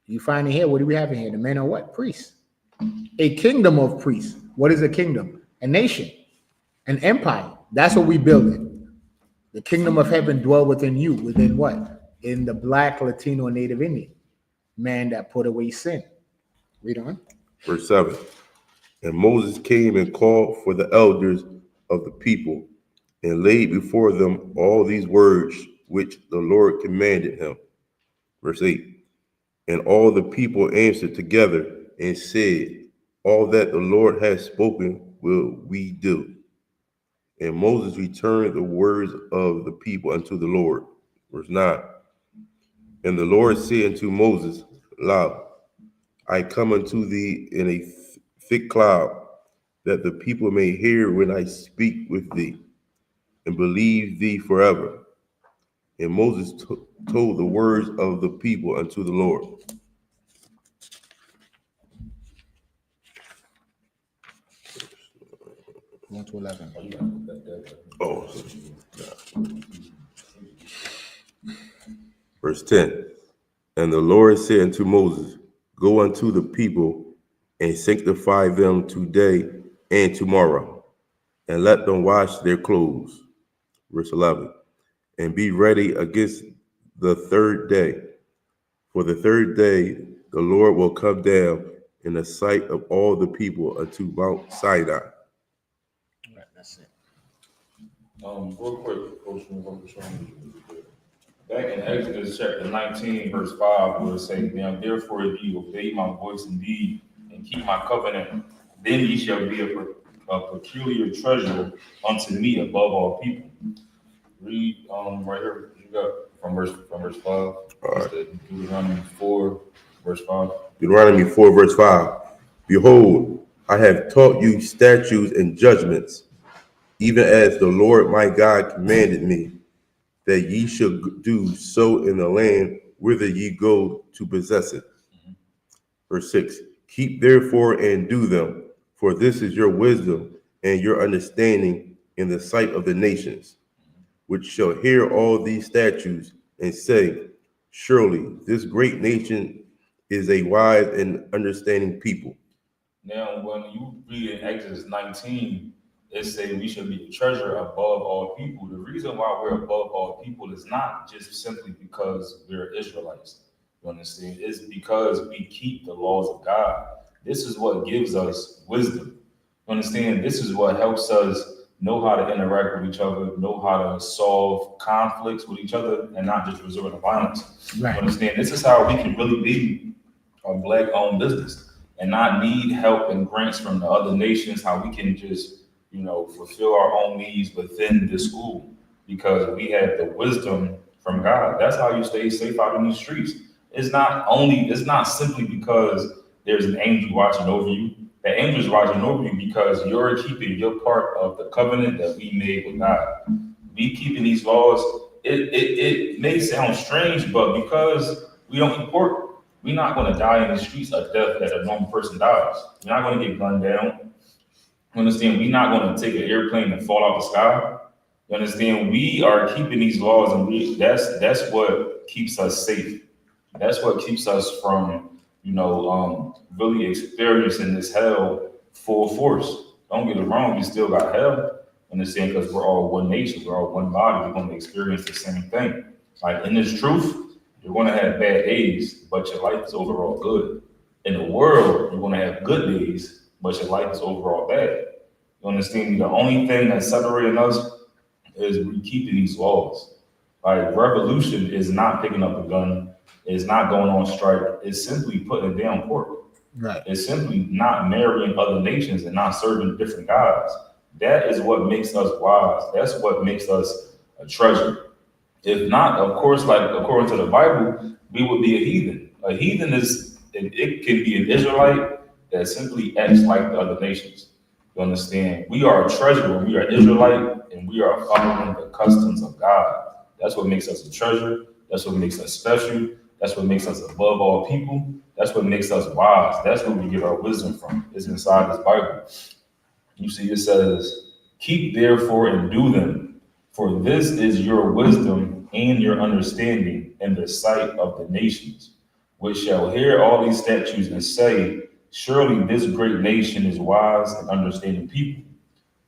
You find it here. What do we have in here? The men are what? Priests. A kingdom of priests. What is a kingdom? A nation. An empire. That's what we building. The kingdom of heaven dwell within you. Within what? In the Black, Latino, and Native Indian man that put away sin. Read on. Verse 7. And Moses came and called for the elders of the people, and laid before them all these words which the Lord commanded him. Verse 8. And all the people answered together and said, all that the Lord has spoken will we do. And Moses returned the words of the people unto the Lord. Verse 9. And the Lord said unto Moses, lo, I come unto thee in a thick cloud, that the people may hear when I speak with thee, and believe thee forever. And Moses told the words of the people unto the Lord. One to 11. Oh. Verse 10. And the Lord said unto Moses, go unto the people and sanctify them today and tomorrow, and let them wash their clothes. Verse 11. And be ready against the third day. For the third day the Lord will come down in the sight of all the people unto Mount Sinai. All right, that's it. Real quick, Coach, back in Exodus chapter 19, verse 5, where it says, now therefore if ye obey my voice indeed, and keep my covenant, then ye shall be a peculiar treasure unto me above all people. Read right here, you got from verse 5. All right. Deuteronomy 4, verse 5. Deuteronomy 4, verse 5. Behold, I have taught you statutes and judgments, even as the Lord my God commanded me, that ye should do so in the land whither ye go to possess it. Mm-hmm. Verse 6. Keep therefore and do them, for this is your wisdom and your understanding in the sight of the nations, which shall hear all these statutes and say, surely this great nation is a wise and understanding people. Now, when you read in Exodus 19, it says we should be a treasure above all people. The reason why we're above all people is not just simply because we're Israelites. You understand? It's because we keep the laws of God. This is what gives us wisdom. You understand? This is what helps us know how to interact with each other, know how to solve conflicts with each other, and not just resort to violence. Right. You understand? This is how we can really be a Black-owned business and not need help and grants from the other nations, how we can just fulfill our own needs within the school because we have the wisdom from God. That's how you stay safe out in these streets. It's not simply because there's an angel watching over you. The angel is watching over you because you're keeping your part of the covenant that we made with God. We keeping these laws. It may sound strange, but because we don't eat pork, we're not going to die in the streets a death that a normal person dies. We're not going to get gunned down. You understand? We're not going to take an airplane and fall out the sky. You understand? We are keeping these laws, and that's what keeps us safe. That's what keeps us from, really experiencing this hell full force. Don't get it wrong, we still got hell. Understand? Because we're all one nation, we're all one body. We're going to experience the same thing. Like in this truth, you're going to have bad days, but your life is overall good. In the world, you're going to have good days, but your life is overall bad. You understand? The only thing that's separating us is we keeping these laws. Like revolution is not picking up a gun, it's not going on strike, it's simply putting down pork. Right. It's simply not marrying other nations and not serving different gods. That is what makes us wise. That's what makes us a treasure. If not, of course, like according to the Bible, we would be a heathen. A heathen it can be an Israelite that simply acts like the other nations. You understand? We are a treasure when we are Israelite and we are following the customs of God. That's what makes us a treasure. That's what makes us special. That's what makes us above all people. That's what makes us wise. That's where we get our wisdom from. It's inside this Bible. You see, it says, keep therefore and do them, for this is your wisdom and your understanding in the sight of the nations, which shall hear all these statutes and say, surely this great nation is wise and understanding people.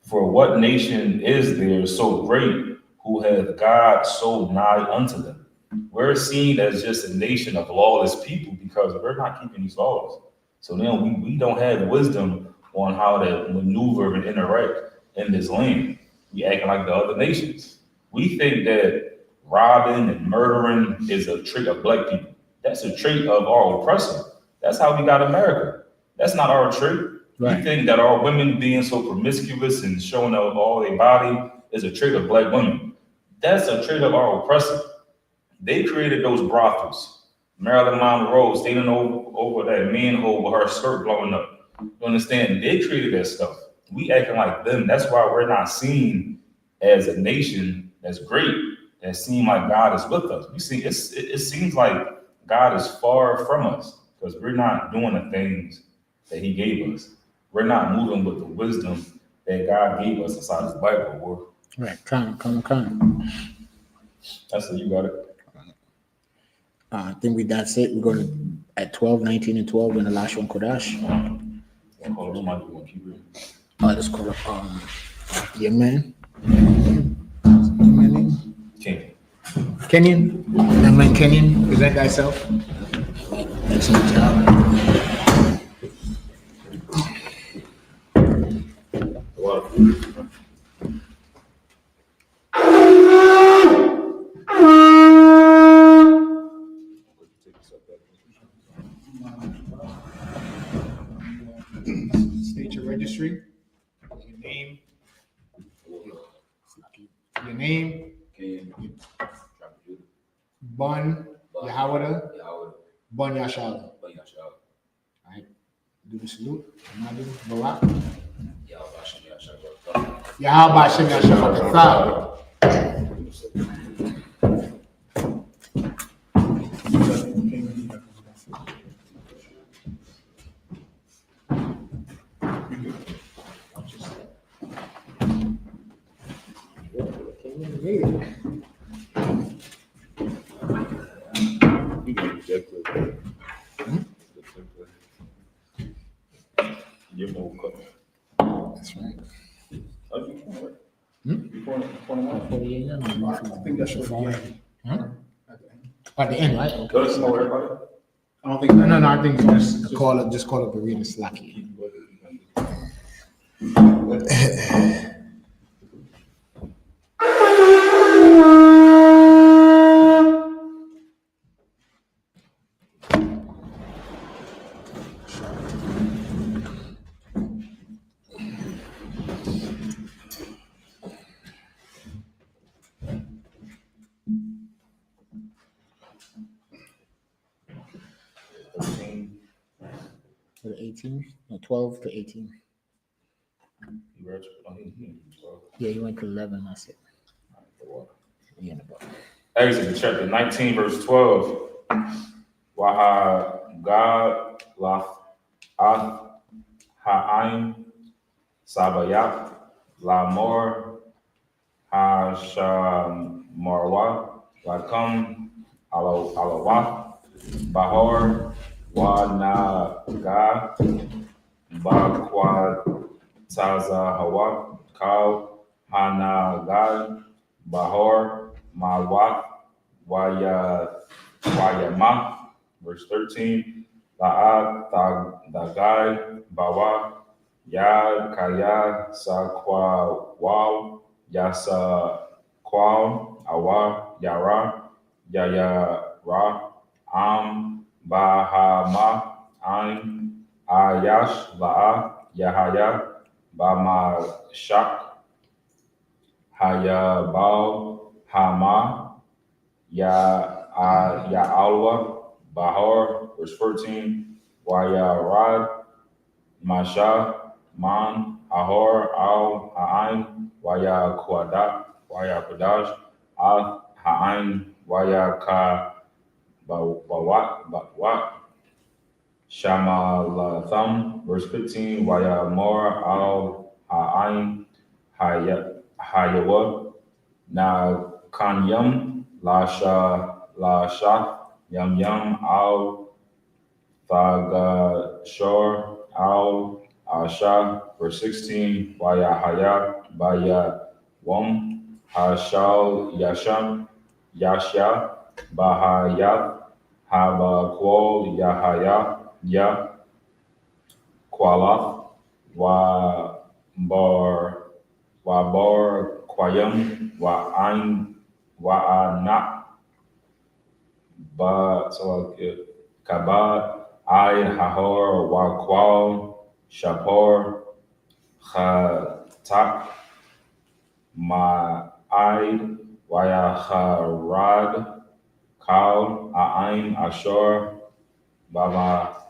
For what nation is there so great who hath God so nigh unto them? We're seen as just a nation of lawless people because we're not keeping these laws. So then we don't have wisdom on how to maneuver and interact in this land. We acting like the other nations. We think that robbing and murdering is a trait of black people. That's a trait of our oppressor. That's how we got America. That's not our trait. Right. We think that our women being so promiscuous and showing out all their body is a trait of black women. That's a trait of our oppressor. They created those brothels. Marilyn Monroe standing over that manhole with her skirt blowing up. You understand? They created that stuff. We acting like them. That's why we're not seen as a nation that's great. That seem like God is with us. We see it seems like God is far from us because we're not doing the things that He gave us. We're not moving with the wisdom that God gave us inside His Bible. Boy. Right. Come. That's it. You got it. I think that's it. We're going to at 12, 19, and 12 in the last one, Kodash. Let's call it your man. Kenyon. Young man Kenyon, present thyself. Excellent job. State your registry, your name, Bun YAHUAH, Bun YASHUA. All right, do the salute. Barak. YAHAWASHI YASHUA. That's right. I think that's what at the end, right? Okay. I don't think. No. I think just call it Berina Slaki. 18, no, 12 to 18. You read? Oh, he 12. Yeah, you went to 11. I said, The water. yeah, in the book. Exodus chapter 19, verse 12. Wahagad la'ath ha'ain sabayat la'mor ha'shamarwa la'kam alawah bahor wa naga ba'kwat tazahawa kal hanagal bahor mawat Wayama, verse 13, La'at Dagai Bawa Ya Kaya Sakwa Wow Yasa Kwal Awa Yara Yaya Ra Am Bahama Ain Ayash La'a Yahaya Bama Shak Haya Bao Hama Ya'alwa Bahar, verse 14, Wayarad, Masha, Man, Ahor, Al, Ha'ain, Wayakudaj, Al, Ha'ain, Wayaka, Bawat, Shamalatham, verse 15, Wayamor, Al, Ha'ain, Hayawa, Na Kanyam, Lasha, Yam Yam, Al, Thagashor, Al, Asha, verse 16, Wayahaya, Baya, Wom, Hashal, Yasham, Yashya, Bahaya, Haba, Kwal, Yahaya, Ya, Kwalath, Wabar, Kwayam, Wa'ain, Wa'anak, Kabad, Ain, Hahor, Wakwal, Shapor, Khatak, Ma'aid, Wayaharad, Kal, Ain, Ashor, Baba,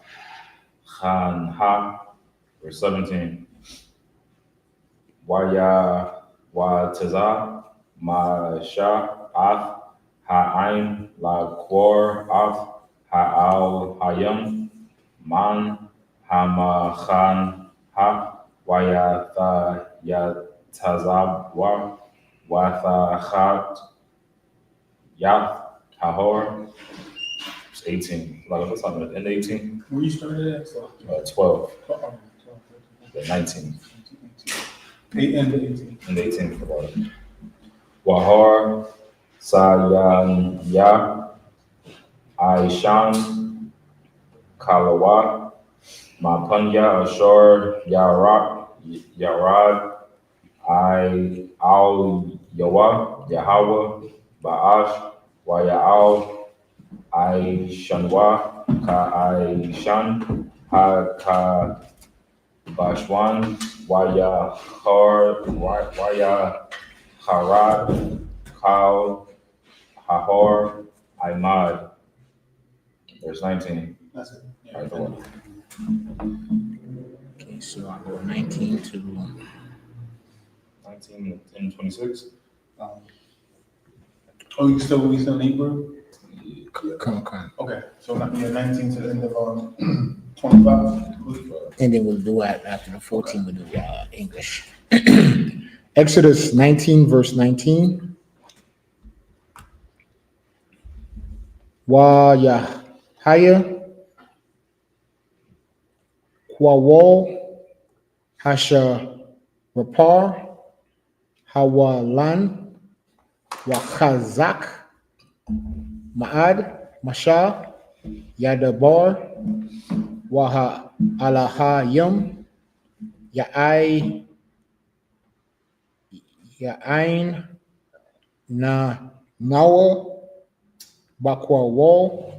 Khanha, verse 17. Watazah, Masha, Ath, Ha'ain, La Quor, Ath, Ha'al, Hayam, Man, Hamachan, Ha, Wayatha, Yatazab, Wathachat, Yath, Hahor. It's 18. Like, what's up at the end of 18? Where you started at? So, 12. 12, The 19. 8 and 18. And 18 for water. Wahar, Sayanya, Aishan, Kalawa, Mapanya, Ashor, Yarad, Al Yawa, Yahawah, Ba'ash, Waya'al, Aishanwa, Ka Aishan, Ha Ka Bashwan, Harad, Kal, Hahor, Imad. Verse 19. That's it. Yeah. All right, the one. Okay, so I'll go 19 to 19 and 26. Oh, we still in Hebrew? come. Okay, so 19 to the end of 25. And then we'll do it after the 14, we'll do English. Exodus 19, verse 19. Yahaya, Kwawal, Hasha Rapar, Hawalan, Wachazak, Ma'ad, Masha, Yadabar, Waha Alahayim, Ya'ai, Ya'ain, Nawa, Bakwa Wall,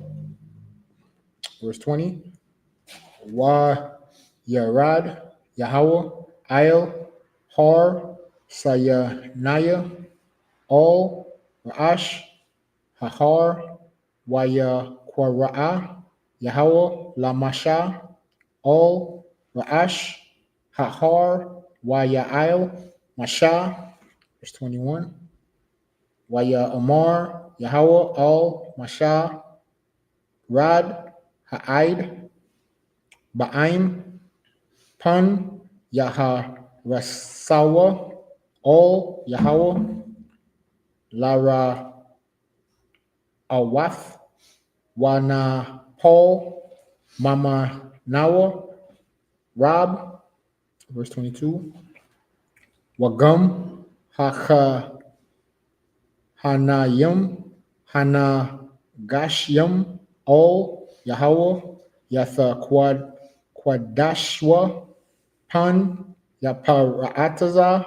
verse 20, Wa Yarad, Yahawah, Il, Har, Sayanaya, All, Ra'ash, Hahar, Waya Kwara'a, Yahawah, Lamasha, all, Ra'ash, Hahar, Yael, Mashah, verse 21, Amar, Yahawah, all, Mashah, Rad, Ha'id, Ba'im, Pun, Rasawa, all, Yahawah, Lara, Awath, Wana, Paul, Mama, Nawa, Rob, verse 22, Wagum, Haka, Hanayim, Hanagashyam, all, Yahawah, Yatha Quadashwa, Pan, Yaparataza,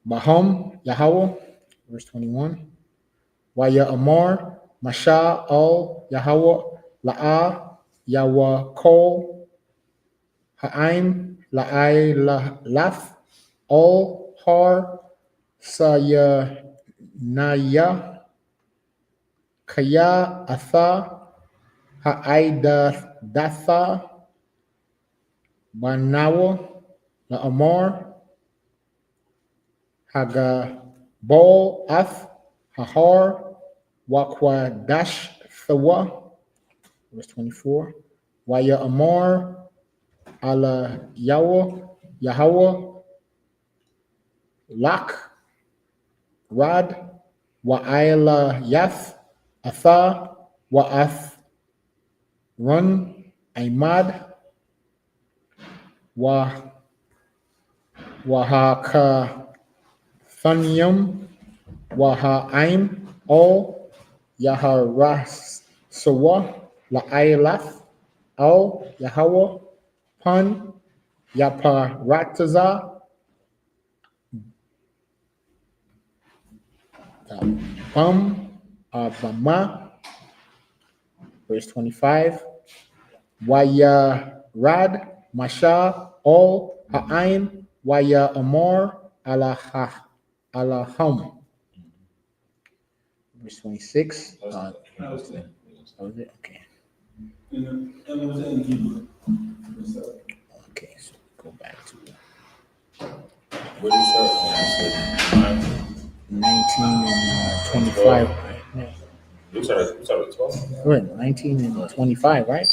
Baham, Yahawah, verse 21, Waya Amar, Masha, all, Yahawah, La'a, Yawa Kol, Ha'aim, La'ai, Laf, all, Har, Sayanaya, Kaya, Atha, Ha'aida, Datha, Banawa, La'amar, Hagabol, Ath, Hahar, Wakwadash, Thawa, verse 24, Waya Amar, Ala Yahawah, Lak, Rad, Wa'ayla Yath, Atha, Wa'ath, Run, Imad, Wahaka, Thanyam, Waha'aim, all, Yaharas, Sawa, La'aylath, all, Yahawah, Pan, Yaparataza, Bam, Bama, verse 25, Waya Rad, Masha, all, Ha'aim, Waya Amor, Alaham. Verse 26. That was it? Okay. Okay, so go back to What did you say? 19 and 25. You started 12? Good, 19 and 25, right?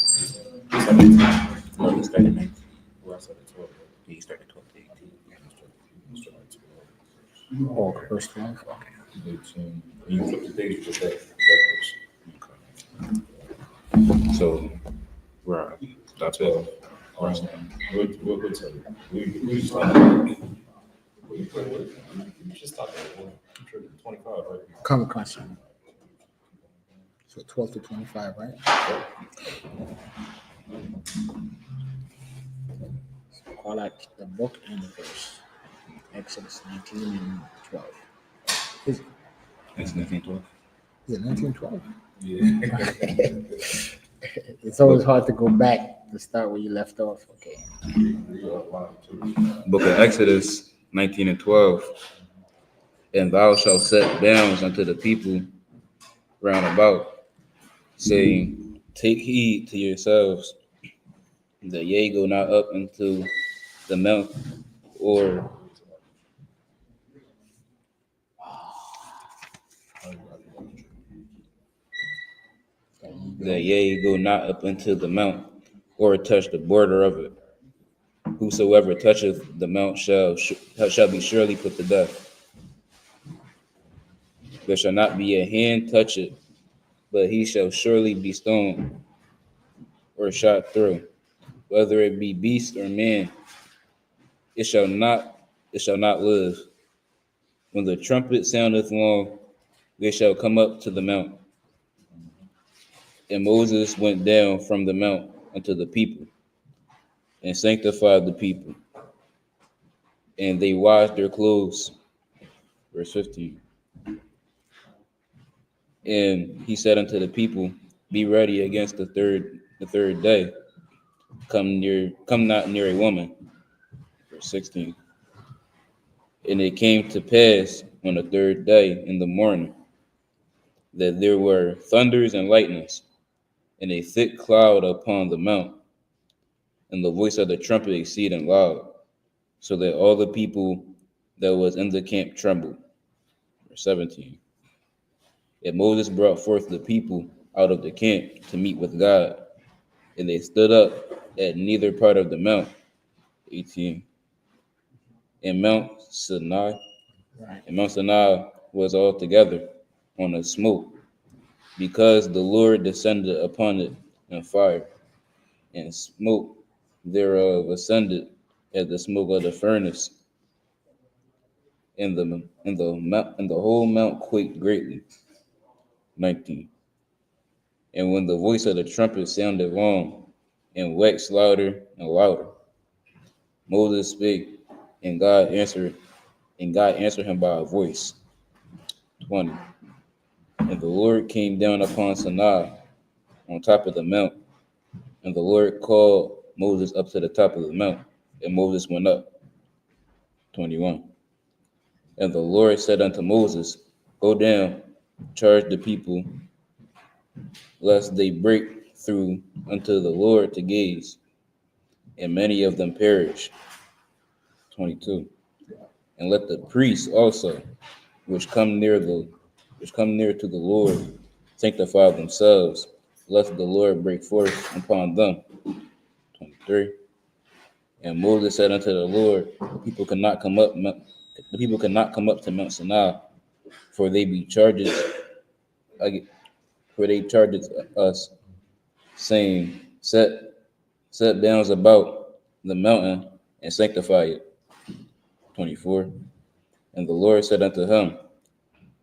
No, you started 19. Well, I started 12. Yeah, you started 12 to 18. You started 12. Oh, verse 12. Okay. 18. You flip the page with that verse. So, we're at 12. Right. We'll tell you. We just talking. You just talking. I'm sure 25, right? Come question. So 12 to 25, right? So call out the book and the verse. Exodus 19 and 12. Is it? It's 1912. Is it 1912? Yeah. It's always hard to go back to start where you left off. Okay. Book of Exodus 19 and 12. And thou shalt set bounds unto the people round about, saying, take heed to yourselves, that ye go not up into the mount, or that ye go not up into the mount, or touch the border of it. Whosoever toucheth the mount shall be surely put to death. There shall not be a hand touch it, but he shall surely be stoned or shot through. Whether it be beast or man, it shall not live. When the trumpet soundeth long, they shall come up to the mount. And Moses went down from the mount unto the people, and sanctified the people, and they washed their clothes. Verse 15. And he said unto the people, be ready against the third day. Come not near a woman. Verse 16. And it came to pass on the third day in the morning that there were thunders and lightnings, and a thick cloud upon the mount. and the voice of the trumpet exceeding loud, so that all the people that was in the camp trembled. Verse 17. And Moses brought forth the people out of the camp to meet with God, and they stood up at neither part of the mount. 18. And Mount Sinai, and Mount Sinai was altogether on a smoke, because the Lord descended upon it in fire, and smoke thereof ascended as the smoke of the furnace, and the whole mount quaked greatly. 19. And when the voice of the trumpet sounded long, and waxed louder and louder, Moses spake, and God answered him by a voice. 20. And the Lord came down upon Sinai on top of the mount, and the Lord called Moses up to the top of the mount, and Moses went up. 21. And the Lord said unto Moses, Go down, charge the people, lest they break through unto the Lord to gaze, and many of them perish. 22. And let the priests also, which come near to the Lord, sanctify themselves, lest the Lord break forth upon them. 23. And Moses said unto the Lord, the people cannot come up to Mount Sinai, for they charge us, saying, set bounds about the mountain and sanctify it. 24. And the Lord said unto him,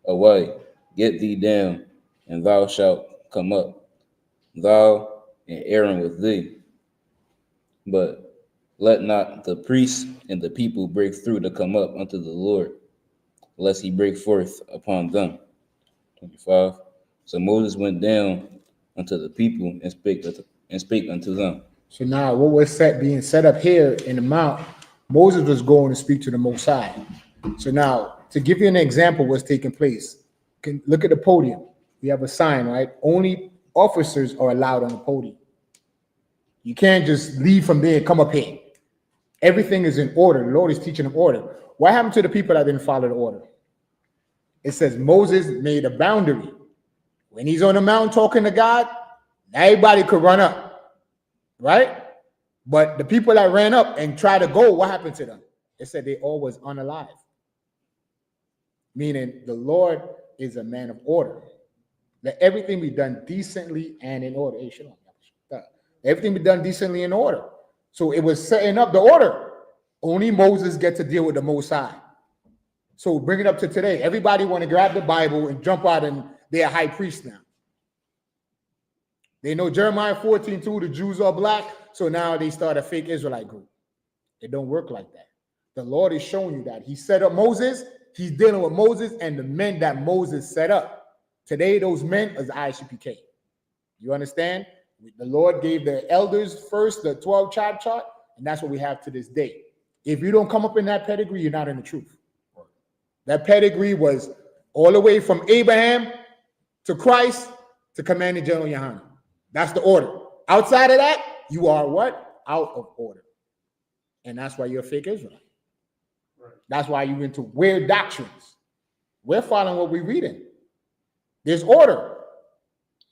Away, get thee down, and thou shalt come up, thou and Aaron with thee. But let not the priests and the people break through to come up unto the Lord, lest he break forth upon them. 25. So Moses went down unto the people and spake unto them. So now what was being set up here in the mount, Moses was going to speak to the Most High. So now, to give you an example what's taking place, you can look at the podium. We have a sign, right? Only officers are allowed on the podium. You can't just leave from there and come up here. Everything is in order. The Lord is teaching them order. What happened to the people that didn't follow the order? It says Moses made a boundary. When he's on the mountain talking to God, everybody could run up, right? But the people that ran up and tried to go, what happened to them? It said they all was unalive. Meaning the Lord is a man of order. Let everything be done decently and in order. Hey, shalom. Everything be done decently in order. So it was setting up the order. Only Moses gets to deal with the Most High. So bring it up to today. Everybody want to grab the Bible and jump out, and they're a high priest now. They know Jeremiah 14:2, the Jews are black, so now they start a fake Israelite group. It don't work like that. The Lord is showing you that. He set up Moses. He's dealing with Moses and the men that Moses set up. Today, those men is I.S.U.P.K. You understand? The Lord gave the elders first the 12 tribe chart, and that's what we have to this day. If you don't come up in that pedigree, you're not in the truth. That pedigree was all the way from Abraham to Christ to Commanding General YAHANNA. That's the order. Outside of that, you are what? Out of order. And that's why you're a fake Israelite. Right. That's why you're into weird doctrines. We're following what we're reading. There's order.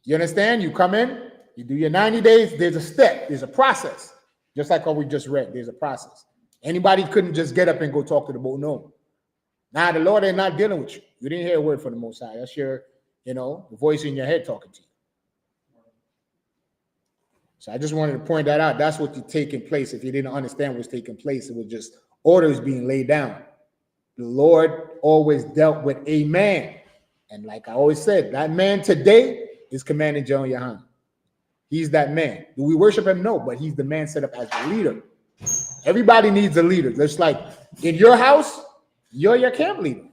You understand? You come in, you do your 90 days, there's a step, there's a process. Just like what we just read, there's a process. Anybody couldn't just get up and go talk to the boat. No. Now the Lord ain't not dealing with you. You didn't hear a word from the Most High. That's your, the voice in your head talking to you. So I just wanted to point that out. That's what's taking place. If you didn't understand what's taking place, it was just orders being laid down. The Lord always dealt with a man. And like I always said, that man today is Commanding General YAHANNA. He's that man. Do we worship him? No, but he's the man set up as the leader. Everybody needs a leader. Just like in your house, you're your camp leader.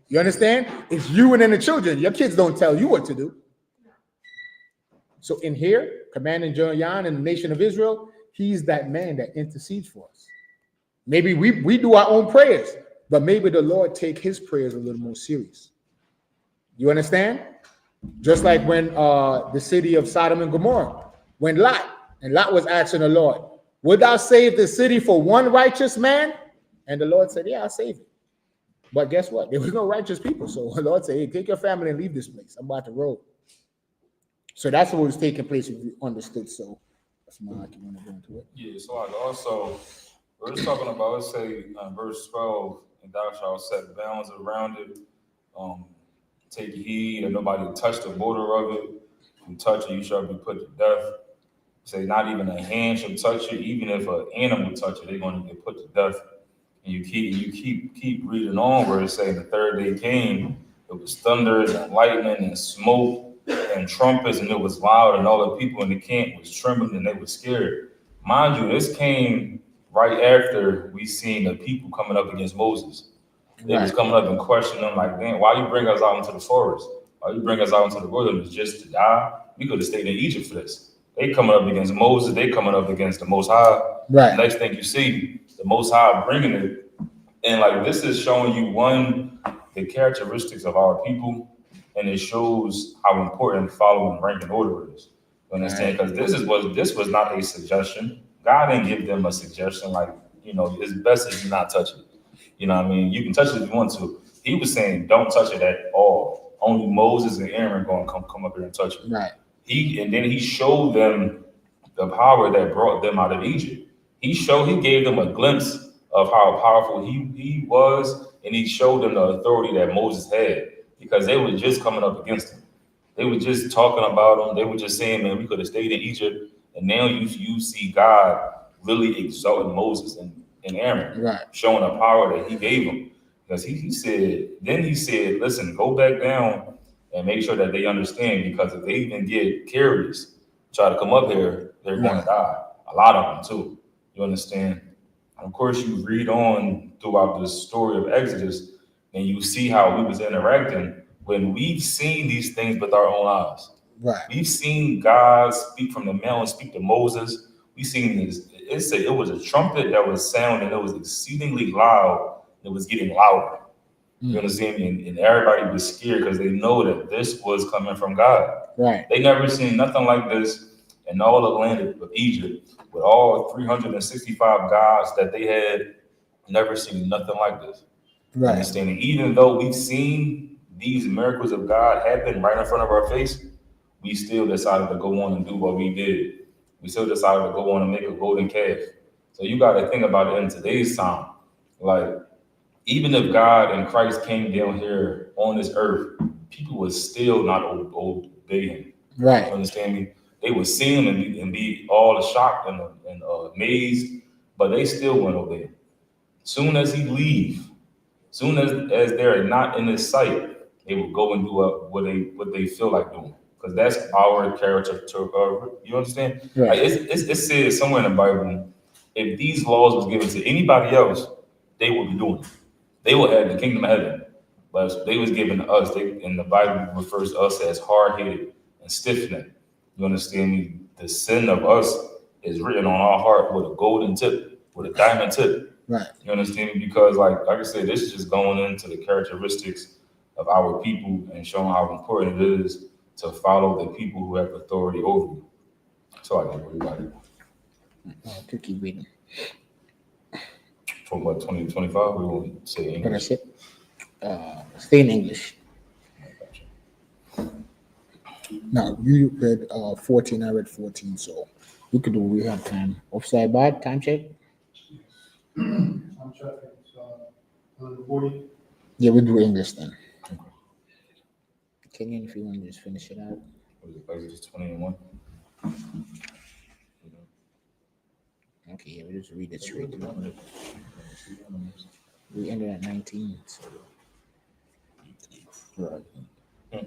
You understand? It's you and then the children. Your kids don't tell you what to do. So in here, Commanding General YAHANNA and the nation of Israel, he's that man that intercedes for us. Maybe we do our own prayers, but maybe the Lord take his prayers a little more serious. You understand? Just like when the city of Sodom and Gomorrah, when Lot was asking the Lord, Would thou save the city for one righteous man? And the Lord said, yeah, I'll save it. But guess what? There was no righteous people. So the Lord said, hey, take your family and leave this place. I'm about to roll. So that's what was taking place if you understood. So that's my you want to go into it. Yeah, so like also, we're just talking about, let's say, verse 12, and thou shalt set bounds around it. Take heed that nobody touch the border of it. If you touch it, you shall be put to death. Say not even a hand shall touch it. Even if an animal touch it, they're going to get put to death. And you keep reading on where it say the third day came. It was thunder and lightning and smoke and trumpets, and it was loud, and all the people in the camp was trembling and they were scared. Mind you, this came right after we seen the people coming up against Moses. They was coming up and questioning them like, "Man, why you bring us out into the forest? Why you bring us out into the wilderness just to die? We could have stayed in Egypt for this." They coming up against Moses. They coming up against the Most High. Right. Next thing you see, the Most High bringing it, and like this is showing you the characteristics of our people, and it shows how important following rank and order is. You understand? Because this was not a suggestion. God didn't give them a suggestion like, it's best if you not touch it. You know what I mean? You can touch it if you want to. He was saying, don't touch it at all. Only Moses and Aaron going to come up here and touch it. Right. And then he showed them the power that brought them out of Egypt. He gave them a glimpse of how powerful he was, and he showed them the authority that Moses had, because they were just coming up against him. They were just talking about him. They were just saying, man, we could have stayed in Egypt. And now you see God really exalting Moses and Aaron, Right. showing the power that he gave them. Because he said, listen, go back down and make sure that they understand, because if they even get careless, try to come up here, they're going to die. A lot of them too. You understand? And of course, you read on throughout the story of Exodus, and you see how we was interacting when we've seen these things with our own eyes. Right. We've seen God speak from the mountain, speak to Moses. We've seen this. It was a trumpet that was sounding. It was exceedingly loud. It was getting louder. You understand me? And everybody was scared because they know that this was coming from God. Right. They never seen nothing like this in all the land of Egypt, with all 365 gods that they had. Never seen nothing like this. Right. Understanding, even though we've seen these miracles of God happen right in front of our face, we still decided to go on and do what we did. We still decided to go on and make a golden calf. So you got to think about it in today's time. Like, even if God and Christ came down here on this earth, people would still not obey him. Right. You understand me? They would see him and be all shocked and amazed, but they still wouldn't obey him. Soon as he leave, soon as they're not in his sight, they will go and do what they feel like doing. Because that's our character. You understand? Right. Like it says somewhere in the Bible, if these laws was given to anybody else, they would be doing it. They will have the kingdom of heaven. But they was given to us. And the Bible refers to us as hard-headed and stiff-necked. You understand me? The sin of us is written on our heart with a golden tip, with a diamond tip. Right. You understand me? Because like I said, this is just going into the characteristics of our people and showing how important it is to follow the people who have authority over you. So I think everybody. To keep reading. From what, 2025? We won't say English. That's it. Stay in English. No, you read 14, I read 14, so we could do, we have time. Offside bad, time check? I'm checking, so 140. Yeah, we'll do English then. Kenyon, if you want to just finish it out. Exodus 21. Okay, yeah, we'll just read it straight through. We ended at 19. So.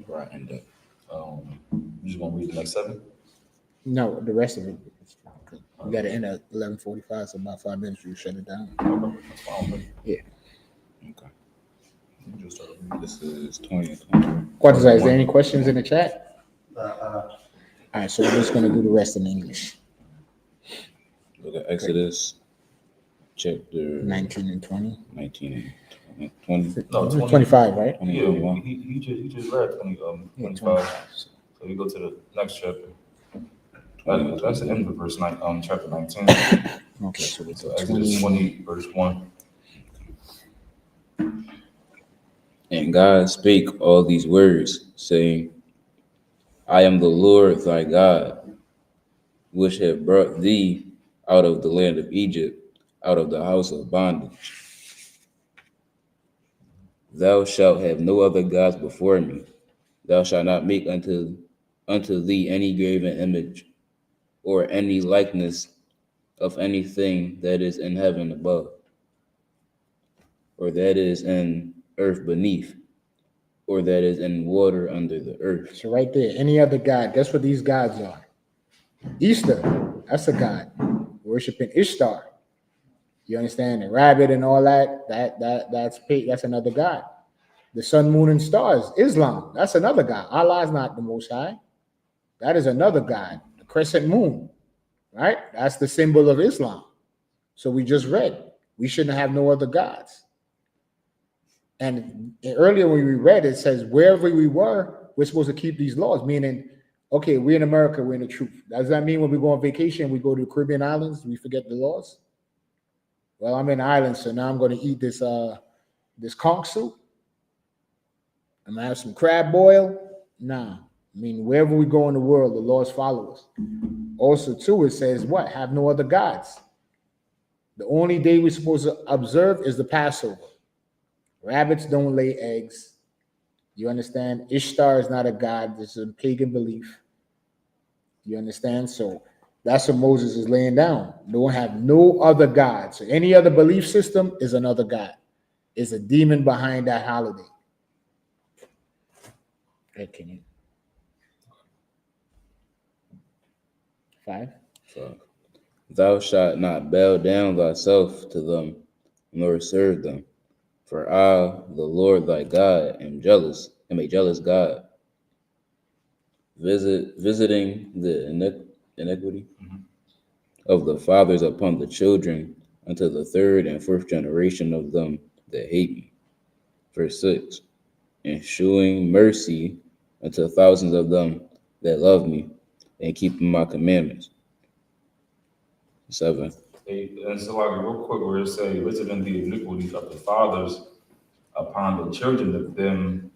Right. And you just want to read the next 7? No, the rest of it. We got to end at 11:45, so about 5 minutes, you shut it down. Okay, that's fine. Yeah. Okay. This is 20. What is that? Is there any questions in the chat? All right, so we're just going to do the rest in English. Look at Exodus chapter 19 and 20. 19 and 20. No, 20. 25, right? 20, Yeah, 21. he just read 20, Yeah, 25. 25. So we go to the next chapter. That's the end of verse 9, chapter 19. Okay, so it's So Exodus 20, verse 1. And God spake all these words, saying, I am the Lord thy God, which have brought thee out of the land of Egypt, out of the house of bondage. Thou shalt have no other gods before me. Thou shalt not make unto thee any graven image, or any likeness of anything that is in heaven above, or that is in earth beneath, or that is in water under the earth. So right there, any other god, that's what these gods are. Easter, that's a god. Worshiping Ishtar. You understand? The rabbit and all that, that's another god. The sun, moon, and stars, Islam, that's another god. Allah is not the Most High. That is another god. The crescent moon, right? That's the symbol of Islam. So we just read, we shouldn't have no other gods. And earlier when we read, it says wherever we were, we're supposed to keep these laws, meaning, okay, we're in America, we're in the truth. Does that mean when we go on vacation, we go to the Caribbean islands, we forget the laws? Well, I'm in Ireland, so now I'm going to eat this conch soup. I'm going to have some crab boil. Nah, I mean, wherever we go in the world, the laws follow us. Also, too, it says what? Have no other gods. The only day we're supposed to observe is the Passover. Rabbits don't lay eggs. You understand? Ishtar is not a god. This is a pagan belief. You understand? So that's what Moses is laying down. Don't have no other god. So any other belief system is another god. Is a demon behind that holiday. Okay, can you? 5. Thou shalt not bow down thyself to them, nor serve them. For I, the Lord thy God, am a jealous God, visiting the iniquity of the fathers upon the children unto the 3rd and 4th generation of them that hate me. Verse 6, and shewing mercy unto thousands of them that love me and keeping my commandments. 7. And so, like, real quick, where it say, visiting the iniquity of the fathers upon the children of them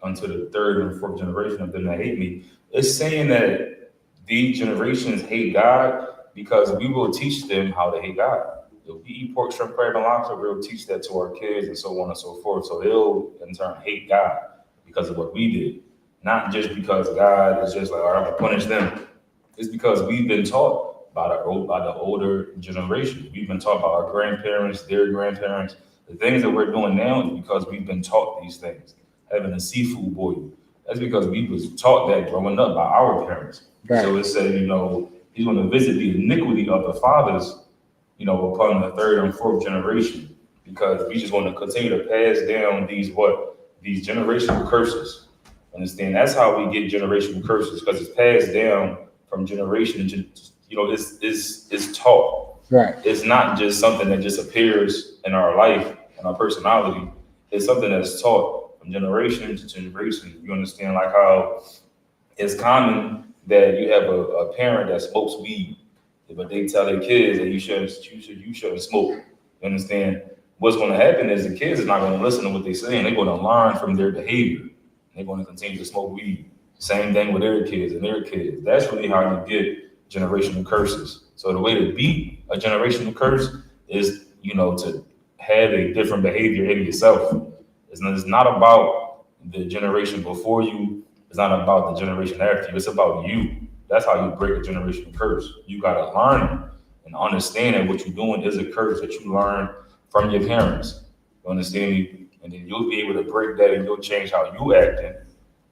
unto the 3rd and 4th generation of them that hate me. It's saying that these generations hate God because we will teach them how to hate God. If we eat pork, shrimp, crab, and lobster, we'll teach that to our kids and so on and so forth. So they'll, in turn, hate God because of what we did. Not just because God is just like, all right, I'm going to punish them. It's because we've been taught by the older generation. We've been taught by our grandparents, their grandparents. The things that we're doing now is because we've been taught these things. Having a seafood boil, that's because we was taught that growing up by our parents. Right. So it said, you know, he's going to visit the iniquity of the fathers, you know, upon the 3rd and 4th generation, because we just want to continue to pass down these generational curses. Understand? That's how we get generational curses, because it's passed down from generation to, you know, it's taught. Right. It's not just something that just appears in our life and our personality. It's something that's taught from generation to generation. You understand, like how it's common that you have a parent that smokes weed, but they tell their kids that you shouldn't smoke. You understand? What's going to happen is the kids are not going to listen to what they say, and they're going to learn from their behavior. They're going to continue to smoke weed. Same thing with their kids and their kids. That's really how you get generational curses. So the way to beat a generational curse is, you know, to have a different behavior in yourself. It's not about the generation before you. It's not about the generation after you. It's about you. That's how you break a generational curse. You got to learn and understand that what you're doing is a curse that you learn from your parents. You understand me? And then you'll be able to break that, and you'll change how you acting.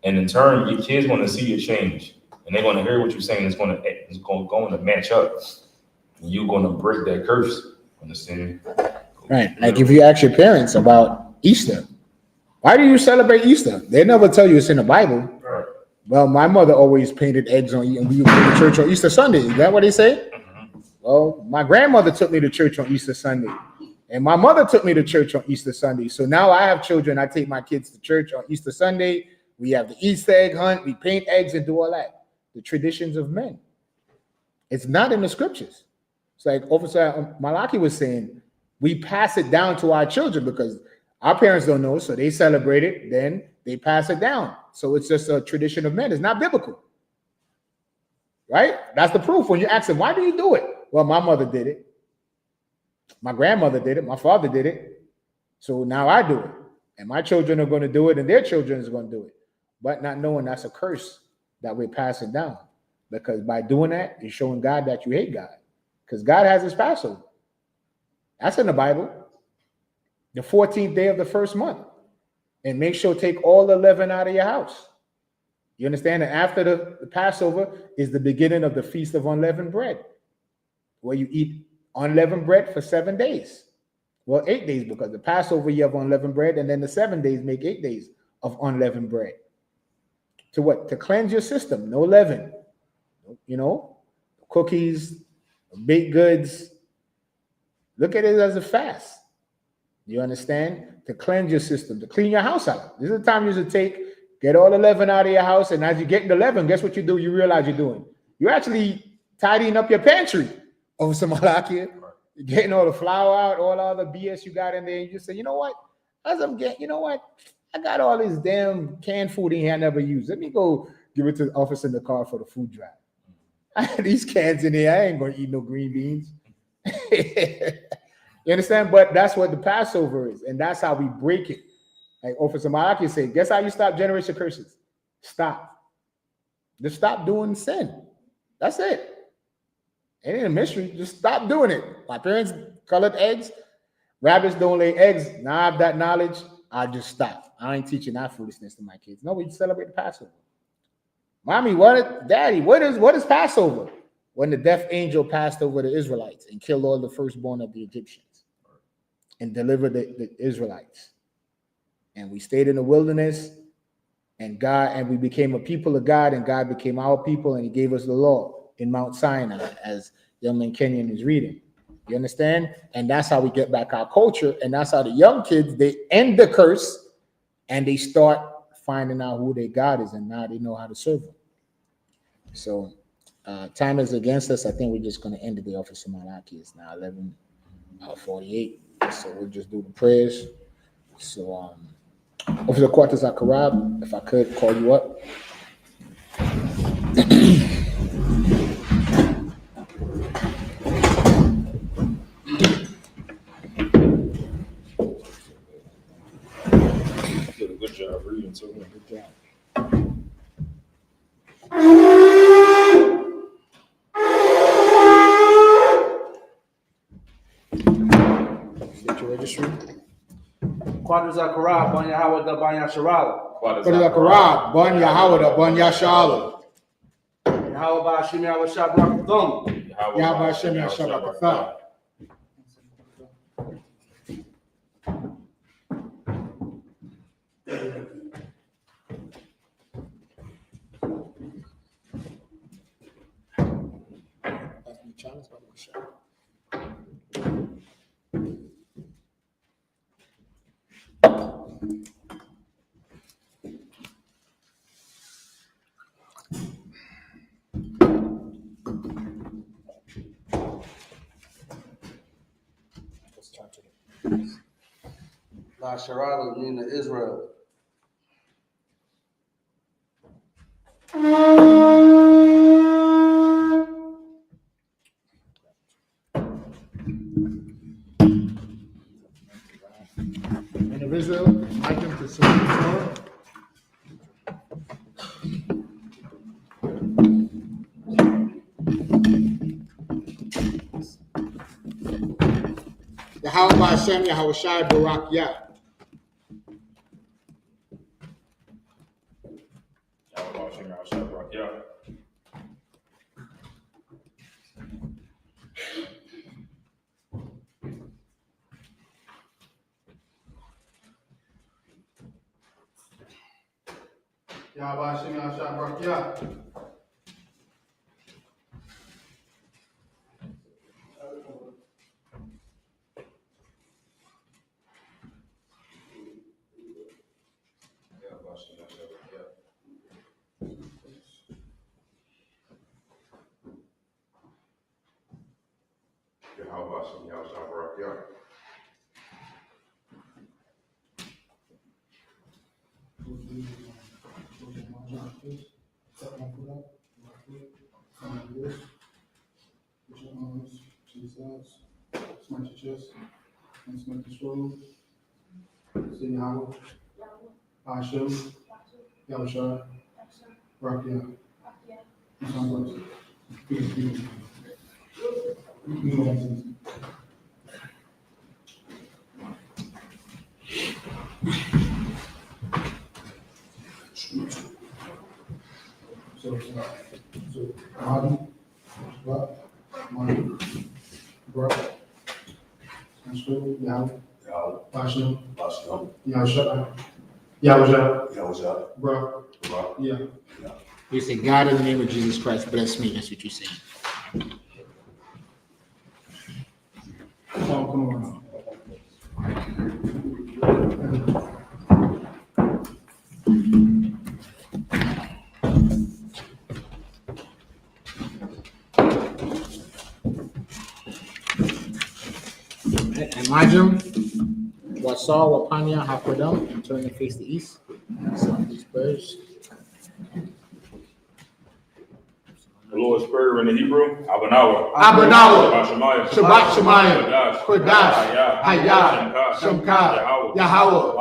And in turn, your kids want to see you change, and they're going to hear what you're saying. It's going to match up. And you're going to break that curse. Understand? Right. Like if you ask your parents about Easter, why do you celebrate Easter? They never tell you it's in the Bible. Right. Well, my mother always painted eggs on, and we went to church on Easter Sunday. Is that what they say? Mm-hmm. Well, my grandmother took me to church on Easter Sunday, and my mother took me to church on Easter Sunday. So now I have children. I take my kids to church on Easter Sunday. We have the Easter egg hunt. We paint eggs and do all that. The traditions of men. It's not in the scriptures. It's like Officer Malaki was saying, we pass it down to our children because our parents don't know, so they celebrate it, then they pass it down. So it's just a tradition of men. It's not biblical. Right? That's the proof. When you ask them, why do you do it? Well, my mother did it. My grandmother did it. My father did it. So now I do it. And my children are going to do it, and their children is going to do it. But not knowing that's a curse that we're passing down. Because by doing that, you're showing God that you hate God. Because God has his Passover. That's in the Bible. The 14th day of the first month. And make sure to take all the leaven out of your house. You understand that after the Passover is the beginning of the Feast of Unleavened Bread, where you eat unleavened bread for 7 days. Well, 8 days, because the Passover you have unleavened bread, and then the 7 days make 8 days of unleavened bread. To what? To cleanse your system. No leaven. You know, cookies, baked goods. Look at it as a fast. You understand? To cleanse your system, to clean your house out. This is the time you should take, get all the leaven out of your house, and as you get the leaven, guess what you do? You realize you're doing. You're actually tidying up your pantry over some malakia. You're getting all the flour out, all the BS you got in there. You just say, you know what? As I'm getting, you know what? I got all this damn canned food in here I never used. Let me go give it to the office in the car for the food drive. I had these cans in here. I ain't going to eat no green beans. You understand? But that's what the Passover is. And that's how we break it. Like Officer Malaki said, guess how you stop generation curses? Stop. Just stop doing sin. That's it. It ain't a mystery. Just stop doing it. My parents colored eggs. Rabbits don't lay eggs. Now I have that knowledge. I just stop. I ain't teaching that foolishness to my kids. No, we celebrate the Passover. Mommy, Daddy, what is Passover? When the death angel passed over the Israelites and killed all the firstborn of the Egyptians and delivered the Israelites. And we stayed in the wilderness, and we became a people of God, and God became our people, and he gave us the law in Mount Sinai, as young man Kenyon is reading. You understand? And that's how we get back our culture, and that's how the young kids, they end the curse, and they start finding out who their God is, and now they know how to serve him. So time is against us. I think we're just going to end the day off of Samalaki. It's now 11:48. So we'll just do the prayers. So Officer Quarters Akarab, if I could call you up. Did a good job reading too. Good job. State your registry. Quadra Zakarab, Ban Yahawah, da Ban Yasharala. Quarters Akarab, Ban Yahawah, Ban Yashala. Yahawah Shimi Awashab Rakadum. Yahweh Shem Yashabakatha. La Sharala, meaning Israel. And of Israel, I them to serve the Torah. Yahawah Hashem, YAHUSHA, Barak Yah. Yahweh Hashem Yahshua Barak Yah. Put your arms to the sides. Smack your chest. And smack your shoulder. Say Yahweh. I.S.U.P.K. YAHUSHUA. YAHUAH. So, Mahdi, Mahdi, Bro, I.S.U.P.K, Yahweh, I.S.U.P.K, YAHUSHUA, YAHUSHUA, Bro, yeah. You say, God, in the name of Jesus Christ, bless me. That's what you're saying. Come on. Imagine Wasar, Wapanya, Hakodam, and turn and face the east. Some of these birds. The Lord's Prayer in the Hebrew, Abanawa. Shabbat Shemayim, Kodash, Hayah, Shemka, Yahawah,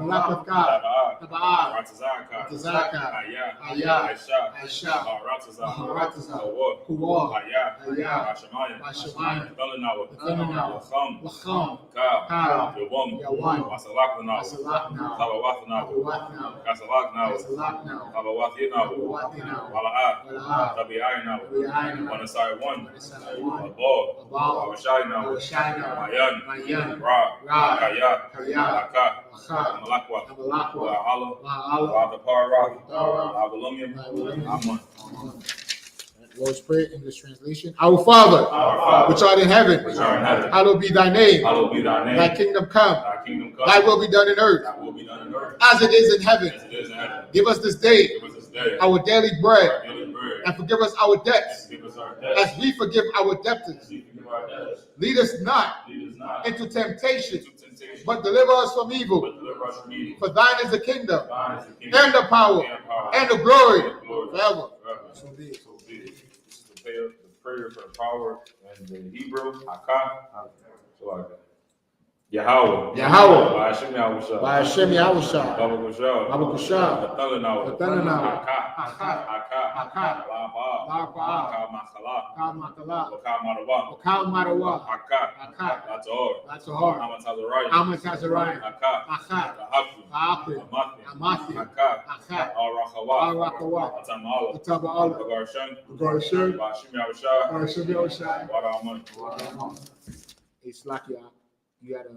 Malakavka, Taba'ah, Ratazaka, Hayah, Aisha, Rataza, Kuwa, Hayah, Bashamayim, Thelanawa, Lacham, Ka, Yawan, Masalakna, Kasalakna, Wala'ah, Tabi'ayna, Wanasai one, Abol, Awashayna, Bayan, Ra, Kaya, Laka, Malakwa, Allah, the Parah, Abulumium, Amun. Lord's Prayer, English translation. Our Father, which art in heaven, hallowed be thy name. Thy kingdom come. Thy will be done in earth as it is in heaven. Give us this day our daily bread, and forgive us our debts as we forgive our debtors. Lead us not into temptation, but deliver us from evil. For thine is the kingdom, and the power, and the glory forever. So be it. This is the prayer for the power and the Hebrew, Hakah. So like that. Yahawah. Ba'ashem Yahushua. Ba'ashem Yahushua. Babakusha. Thelanawa. Hakah. Makala. Marawa. Hakah. That's all. Amatazariah. Hakah. Amathi. Hakah. Al-Rakawah. Atamala. Ba'ashem Yahushua. Wadaman. It's like you gotta.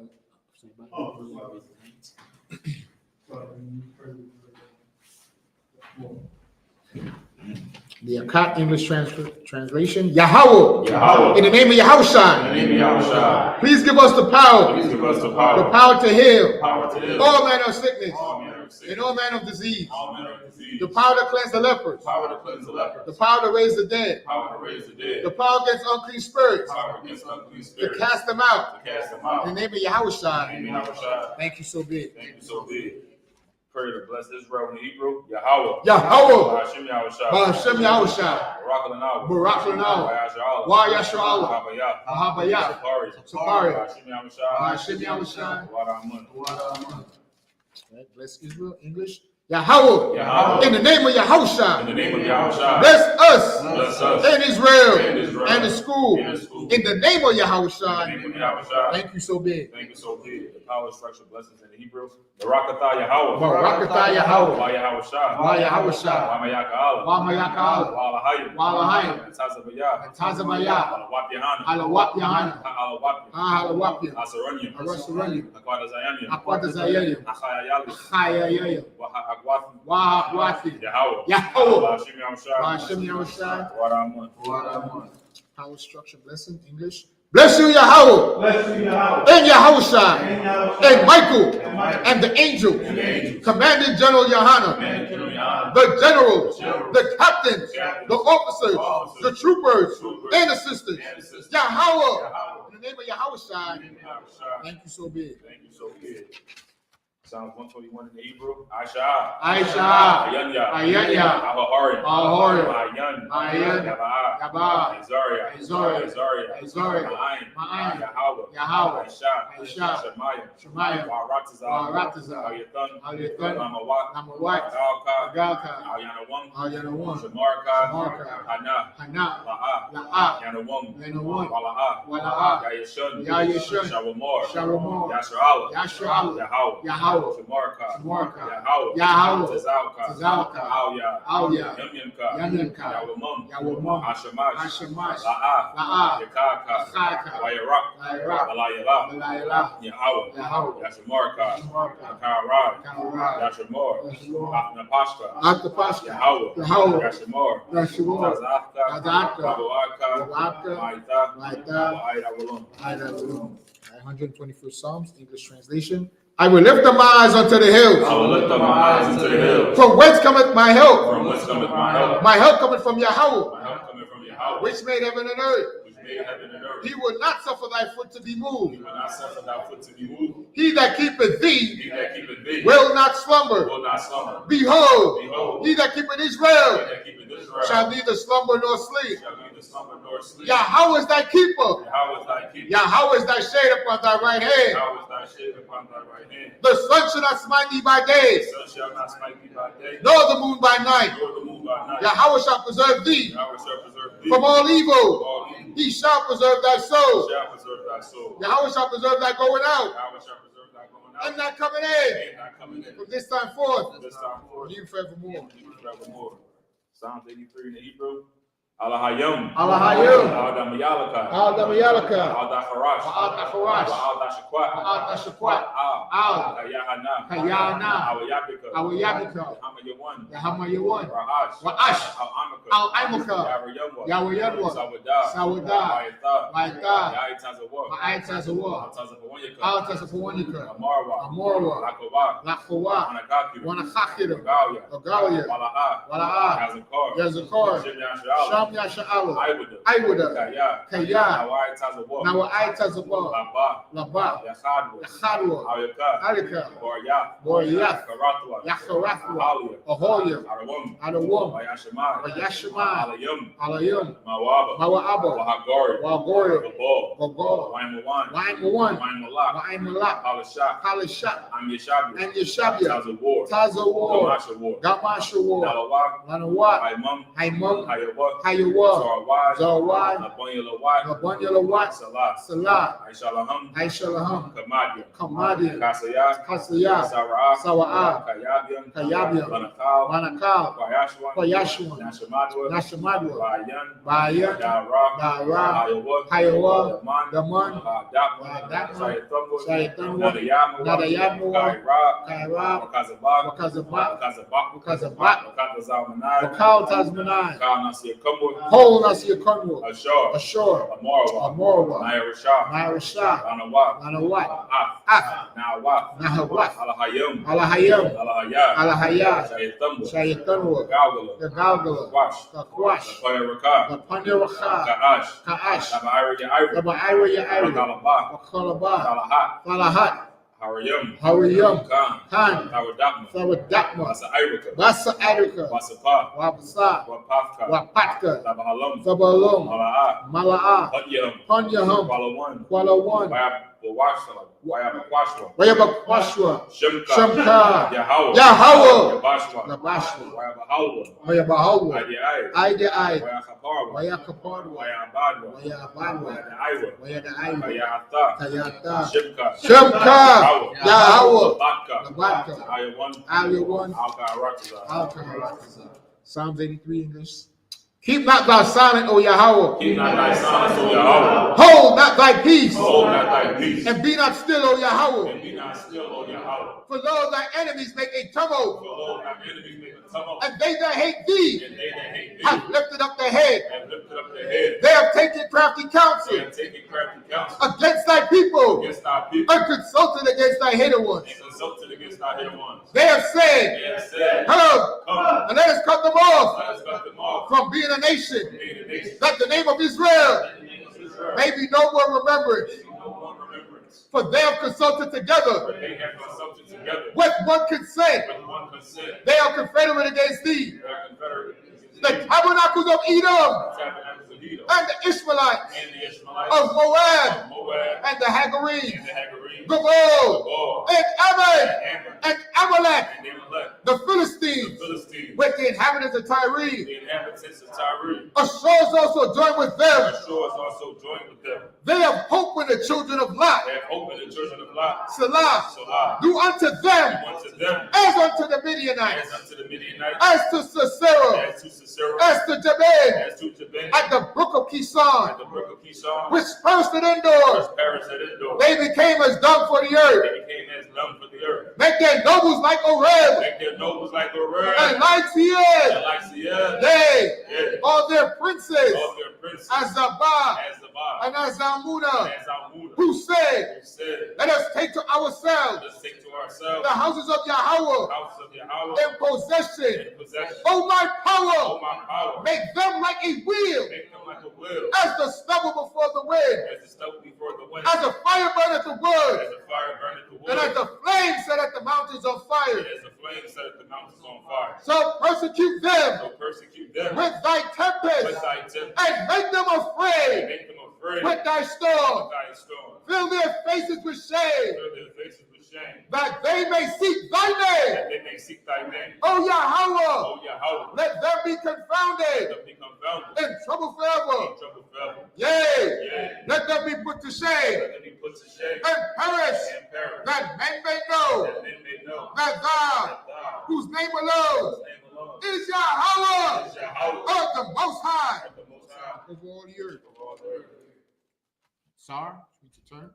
The I.O.C.K English translation. Yahawah. In the name of Yahushua. Please give us the power. The power to heal. All manner of sickness. And all manner of disease. The power to cleanse the lepers. The power to raise the dead. The power against unclean spirits. To cast them out. In the name of Yahushua. Thank you so big. Pray to bless Israel in the Hebrew. Yahawah. Ba'ashem Ba'ashem Yahushua. Barak Lanawa. YAHUSHUA. Yahavayah. SICARII. Ba'ashem Yahushua. Bless Israel. English. Yahawah. In the name of Yahushua. Bless us and Israel and the school. In the name of Yahushua. Thank you so big. The power structure blessings in the Hebrew. Barakatah Yahawah. YAHUSHUA. Wamayaka'Allah. Walahayim. Tazabayah. YAHANNA. Asaranyim. Akwatazayim. Achayayali. Wahawathi. Yahawah. Ba'ashem Yahushua. Wadaman. Power structure blessing. English. Bless you, Yahawah, and Yahushua, and Michael, and the angel, Commanding General YAHANNA, the generals, the captains, the officers, the troopers, and assistants. Yahawah. In the name of YAHUSHA. Thank you so big. Thank you so big. Psalms 121 in the Hebrew. Aisha. Aisha. Ayanya. Ayanya. Ahahari. Ahahari. Bayan. Bayan. Yabaa. Yabaa. Azaria. Azaria. Azaria. Azaria. Ma'ayin. Ma'ayin. Yahawah. Yahawah. Aisha. Aisha. Shemaya. Shemaya. Wa'aratazah. Wa'aratazah. Al-Yathan. Al-Yathan. Namawat. Namawat. Agalka. Agalka. Al-Yanawam. Al-Yanawam. Shamarka. Shamarka. Hana. Hana. La'a. La'a. Yanawam. Yanawam. Wala'a. Wala'a. Yayashun. Yayashun. Shawamor. Shawamor. Yashra'ala. Yashra'ala. Yahawah. Yahawah. Shamarka. Shamarka. Yahawah. Yahawah. Tazalka. Tazalka. Alya. Alya. Yamyamka. Yamyamka. Yawamam. Yawamam. Ashamash. Ashamash. La'a. La'a. Yakaka. Yakaka. Wayarak. Wayarak. Alayala. Alayala. Yahawah. Yahawah. Yashamarka. Shamarka. Karad. Karad. Yashamor. Yashamor. Atnapashka. Atnapashka. Yahawah. Yahawah. Yashamor. Yashamor. Tazafka. Tazafka. Babuaka. Babuaka. Maita. Maita. Wa'ayda. 121st Psalms, English translation. I will lift up my eyes unto the hills. I will lift up my eyes into the hills. From whence cometh my help? From whence cometh my help? My help cometh from Yahawah, My help cometh from Yahawah, which made heaven and earth. which made heaven and earth. He will not suffer thy foot to be He moved. will not suffer thy foot to be moved. He that keepeth thee He that keepeth thee will not slumber. will not slumber. Behold, Behold, he that keepeth he Israel that keepeth Israel shall neither slumber nor sleep. shall neither slumber nor sleep. Yahweh is thy keeper. Yahweh is thy keeper. Yahweh is thy shade upon thy right hand. Yahweh is thy shade upon thy right hand. The sun shall not smite thee by The day, sun shall not smite thee by day, nor the moon by night. nor the moon by night. Yahweh shall preserve thee Yahweh shall preserve thee from all evil. all evil. He shall preserve thy He soul. shall preserve thy soul. Yahweh shall preserve thy going out Yahweh shall preserve thy going out and thy coming in and thy coming in. from this time forth, This time forth, and even forevermore. even forevermore. Psalms 83 in the Hebrew. Alahayim. Alahayim. Al-Damayalaka. Al-Damayalaka. Al-Dacharash. Al-Dacharash. Al-Dashakwat. Al-Dashakwat. Al. Yahanna. Yahanna. Al-Yabika. Al-Yabika. Hamayawan. Yahawaah. Ra'ash. Ra'ash. Al-Amaka. Al-Amaka. Yahweh. Sawadah. Sawadah. Ma'itha. Ma'itha. Ya'itazawah. Ma'itazawah. Al-Tazawanyaka. Al-Tasapawanika. Amarwa. Amorwa. Lakawah. Lakhawa. Wanakakiru. Wanakakira. Galia. Agalia. Wala'ah. Wala'ah. Yazakar. Yazakar. Shem Yasha'ala. Sham Yasha'ala. Iwada. Iwada. Kaya. Kaya. Nawa'itazawah. Nawa'itazawah. Laba. Laba. Yachadwa. Yachadwa. Ayaka. Alika. Boryath. Boryath. Karatwa. Yacharathwa. Ahalia. Aholia. Arawam. Adawam. Wayashemai. Wayashemai. Alayum. Alayum. Mawaba. Mawa'aba. Wahagori. Wagori. Gabal. Gogol. Waimawan. Waimawan. Waimalak. Waimalak. Halashak. Kalishak. Amyashabia. And Yeshabia. Tazawar. Tazawar. Gamashawar. Gamashawar. Nalawak. Lanawat. Haimam. Haimam. Hayawak. Hayawah. Zarwad. Zarwad. Nabonyalawat. Nabonyalawat. Salah. Salah. Aishalaham. Aishalaham. Kamadia. Kamadia. Kasayah. Kasayah. Sara'ah. Sawa'ah. Kayabiam. Kayabiam. Manakal. Manakal. Kwayashwan. Kwayashwan. Nashamadwa. Nashamadwa. Bayan. Bayan. Dara. Dara. Hayawah. Hayawah. Daman. Daman. Dapma. Dapma. Sayatamwa. Sayatamwa. Nadayamwa. Nadayamwa. Kairab. Kairab. Wakazabak. Wakazabak. Wakazabak. Wakazabak. Wakazalmanai. Wakal Tazmanai. Kanasiyakamwa. Whole Nasir Conwo. Ashar. Ashore. Amorwa. Amorwa. Nairashah. Nairashah. Anawat. Nanawat. Af. Nawat. Nahawat. Alahayim. Alahayam. Alahayah. Alahayah. Sayatamwa. Shayatanwa. Galgala. The Galgala. Wash. Kakwash. Koyaraka. The Panyaraka. Kaash. Kaash. Tabaira Yaira. The Ira Yairi. Wakalaba. Wakalaba. Salahat. Salahat. Harayam. Harayam. Khan. Khan. Tawadakma. Sawadakma. Basa Irika. Basa Arika. Wasapa. Wapsa. Wapafka. Wapatka. Tabahalam. Sabalum. Mala'a. Mala'a. Hunyaham. Panyaham. Walawan. Kualawan. Wayabawashwa. Wayabawashwa. Wayabakwashwa. Shemka. Shemka. Yahawah. Yahawah. Yabashwa. Nabashwa. Wayabahalwa. Wayabahalwa. Adiai. Ide Ide. Wayakaparwa. Wayakaparwa. Wayabadwa. Wayabadwa. Wayadaiwa. Wayadaiwa. Kayahata. Kayata. Shemka. Shemka. Yahawah. Latka. Labatka. Ayawan. Ayawan. Alka-Arakaza. Al-Kaharaza. Psalms 83 English. Keep not thou silent, O Yahawah. Keep not thy silence, O Yahawah. Hold not thy peace. Hold not thy peace. And be not still, O Yahawah. And be not still, O Yahawah. For lo, thy enemies make a tumult, For lo, thy enemies make a tumult. and they that hate thee And they that hate thee have lifted up their head. have lifted up their head. They have taken crafty They counsel have taken crafty counsel against thy people, against thy people. and consulted against thy hidden ones. And consulted against thy hidden ones. They have said, They have said, Come, Come, and let us them off from being a nation, that the name of Israel may be no more remembered. For they have consulted together with one consent. They are confederate against thee. The tabernacles of Edom and the Ishmaelites of Moab and the Hagarene, Gabal and Ammon and Amalek, the Philistines with the inhabitants of Tyre. Ashur also joined with them. They have hope in the children of Lot. Salah. Do unto them as unto the Midianites, as to Sisera, as to Jabin, at the brook of Kishon, which perished indoors. They became as dung for the earth. Make their nobles like Oreb, and Lycian. Yea, all their princes, as Zabah and as Zalmunna, who said, let us take to ourselves the houses of Yahawah in possession. O my power, make them like a wheel, as the stubble before the wind, as a fire burneth the wood, and as the flame set at the mountains on fire. So persecute them with thy tempest, and make them afraid with thy storm. Fill their faces with shame, that they may seek thy name. O Yahawah, let them be confounded, in trouble forever. Yea, let them be put to shame, and perish, that men may know that thou, whose name alone is Yahawah, of the Most High, of all the earth. Sar, it's your turn.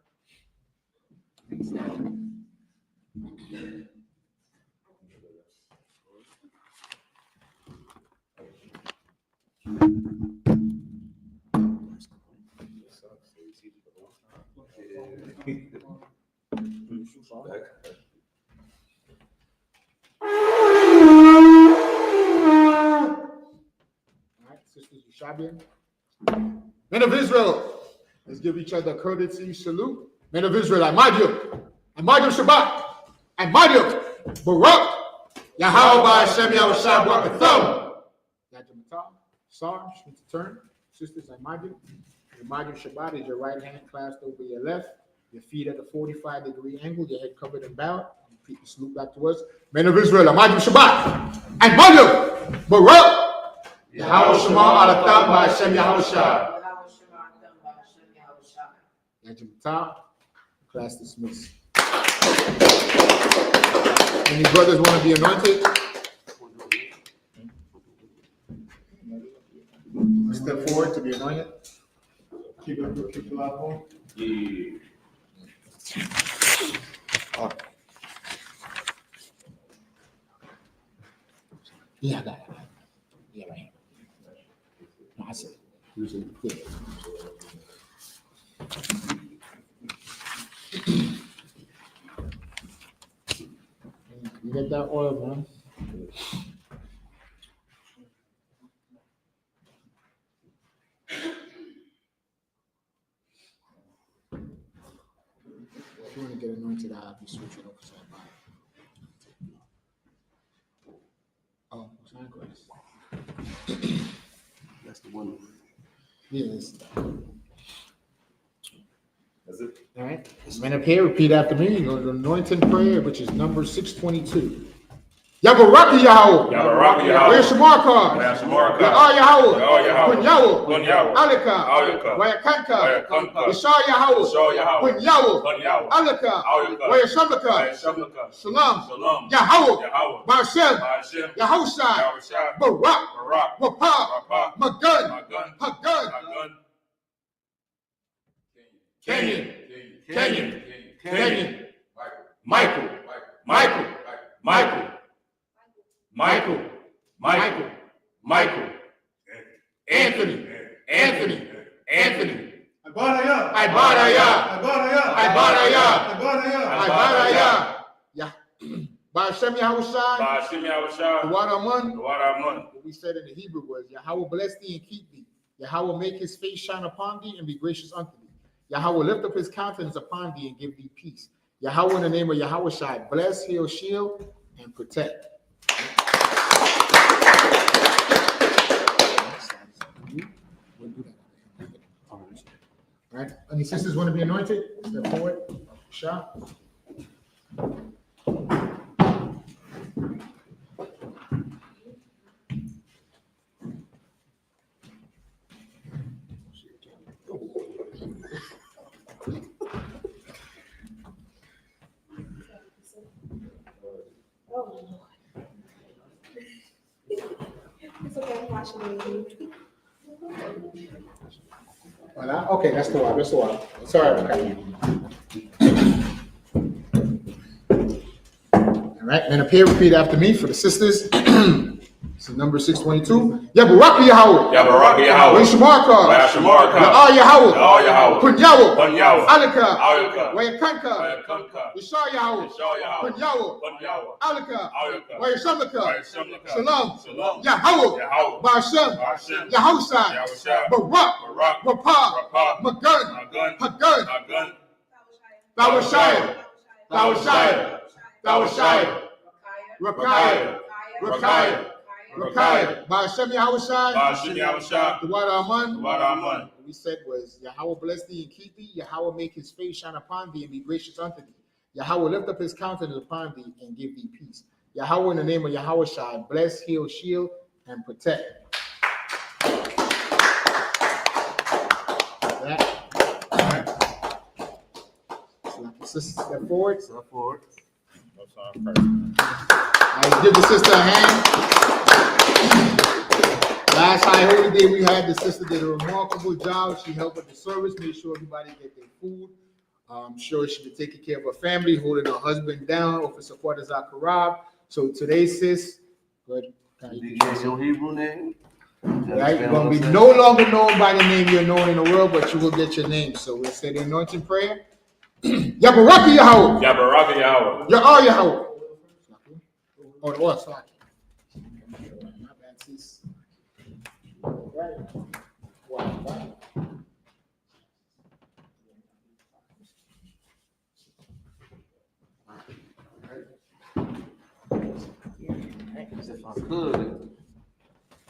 Sisters Yushabian. Men of Israel, let's give each other a courtesy salute. Men of Israel, I mind you Shabbat, I mind you Barak, Yahawah Hashem Yahushua Barakatham. Yajamata, Sar, it's your turn. Sisters, I mind you. Your mind you Shabbat is your right hand clasped over your left, your feet at a 45-degree angle, your head covered and bowed. Repeat the salute back to us. Men of Israel, I mind you Shabbat, I mind you Barak. Yahweh Shema Alatam by Hashem Yahushua. Yajamata, class dismissed. Any brothers want to be anointed? Step forward to be anointed. Keep it loud on. Yeah, I got it. Yeah, right here. No, I said, usually, yeah. You get that oil, man. If you want to get anointed, I'll be switching over to that body. Oh, it's not Christ. That's the one. Yes. That's it. All right. Men up here, repeat after me. You go to the anointing prayer, which is number 622. Yabaraki Yahweh. Where's Shamarka? Yahweh. Kun Yahweh. Alika. Wayakanka. Yashar Yahweh. Kun Yahweh. Alika. Wayashamaka. Shalom. Yahweh. Ba'ashem. Yahushua. Barak. Wapa. Magun. Hagun. Kenyon. Michael. Anthony. Ibadaya. Yeah. By Hashem Yahushua, By Hashem Yahushua, the water Amun. the water Amun. What we said in the Hebrew was, Yahweh bless thee and keep thee. Yahweh make his face shine upon thee and be gracious unto thee. Yahweh lift up his countenance upon thee and give thee peace. Yahweh, in the name of Yahawashi, bless, heal, shield, and protect. All right. Any sisters want to be anointed? Step forward. Shah. It's okay, I'm watching it. Voilà. Okay, that's the one. That's the one. Sorry, okay. All right, and appear, repeat after me for the sisters. So number 622. Yabaraki Yahweh. Yabaraki Yahweh. Yishamarka. Yashamarka. Ya'al Yahweh. Ya'al Yahweh. Kun Yahweh. Kun Yahweh. Alika. Alika. Wayakanka. Wayakanka. Yashar Yahweh. Yashar Yahweh. Kun Yahweh. Kun Yahweh. Alika. Alika. Wayashamaka. Wayashamaka. Shalom. Shalom. Yahweh. Yahweh. Ba'ashem. Ba'ashem. Yahushua. Yahushua. Barak. Barak. Rapah. Rapah. Magun. Magun. Hagun. Magun. Thawashai. Thawashai. Thawashai. Rakaya. Rakaya. Rakaya. Ba'ashem Yahushua. Ba'ashem Yahushua. The water Amun. The water Amun. What we said was, Yahweh bless thee and keep thee. Yahweh make his face shine upon thee and be gracious unto thee. Yahweh lift up his countenance upon thee and give thee peace. Yahweh, in the name of Yahawashi, bless, heal, shield, and protect. That. All right. So like the sister step forward. Step forward. I give the sister a hand. Last High Holy Day, we had the sister did a remarkable job. She helped with the service, made sure everybody get their food. I'm sure she been taking care of her family, holding her husband down, Officer Quarter Zakarab. So today, sis, good. You get your Hebrew name. Right? You're going to be no longer known by the name you're known in the world, but you will get your name. So we'll say the anointing prayer. Yabaraki Yahweh. Yabaraki Yahweh. Ya'al Yahweh. Oh, the oil, sorry. My bad, sis. Right. Wow. If I could,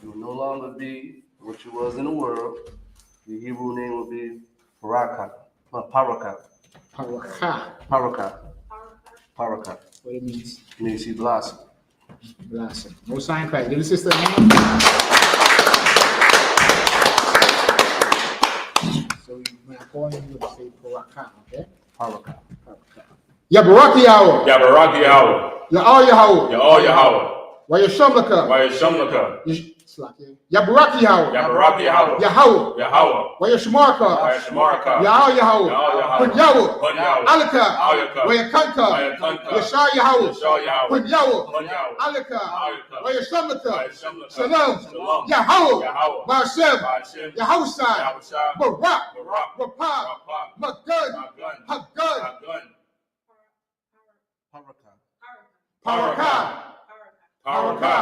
you will no longer be what you was in the world. Your Hebrew name will be Paraka. Paraka. Paraka. What it means? It means he blossom. Blessing. No sign Christ. Give the sister a hand. So when I call you, you'll say Paraka, okay? Paraka. Yabaraki Yahweh. Yabaraki Yahweh. Ya'al Yahweh. Ya'al Yahweh. Wayashamaka. Wayashamaka. Yabaraki Yahweh. Yabaraki Yahweh. Yahweh. Yahweh. Wayashmarka. Wayashamarka. Ya'al Yahweh. Ya'al Yahweh. Kun Yahweh. Kun Yahweh. Alika. Alika. Wayakanka. Wayakanka. Yashar Yahweh. Yashar Yahweh. Kun Yahweh. Kun Yahweh. Alika. Alika. Wayashamaka. Wayashamaka. Shalom. Shalom. Yahweh. Yahweh. Ba'ashem. Ba'ashem. Yahushua. Yahushua. Barak. Barak. Rapah. Rapah. Magun. Magun. Hagun. Magun. Paraka. Paraka. Paraka.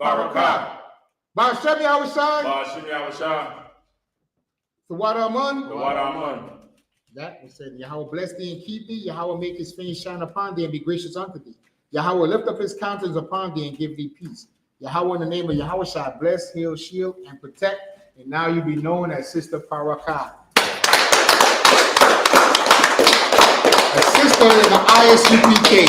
Paraka. Ba'ashem Yahushua. Ba'ashem Yahushua. The water Amun. The water Amun. That we said, Yahweh bless thee and keep thee. Yahweh make his face shine upon thee and be gracious unto thee. Yahweh lift up his countenance upon thee and give thee peace. Yahweh, in the name of Yahawashi, bless, heal, shield, and protect. And now you be known as Sister Paraka. A sister in the I.S.U.P.K.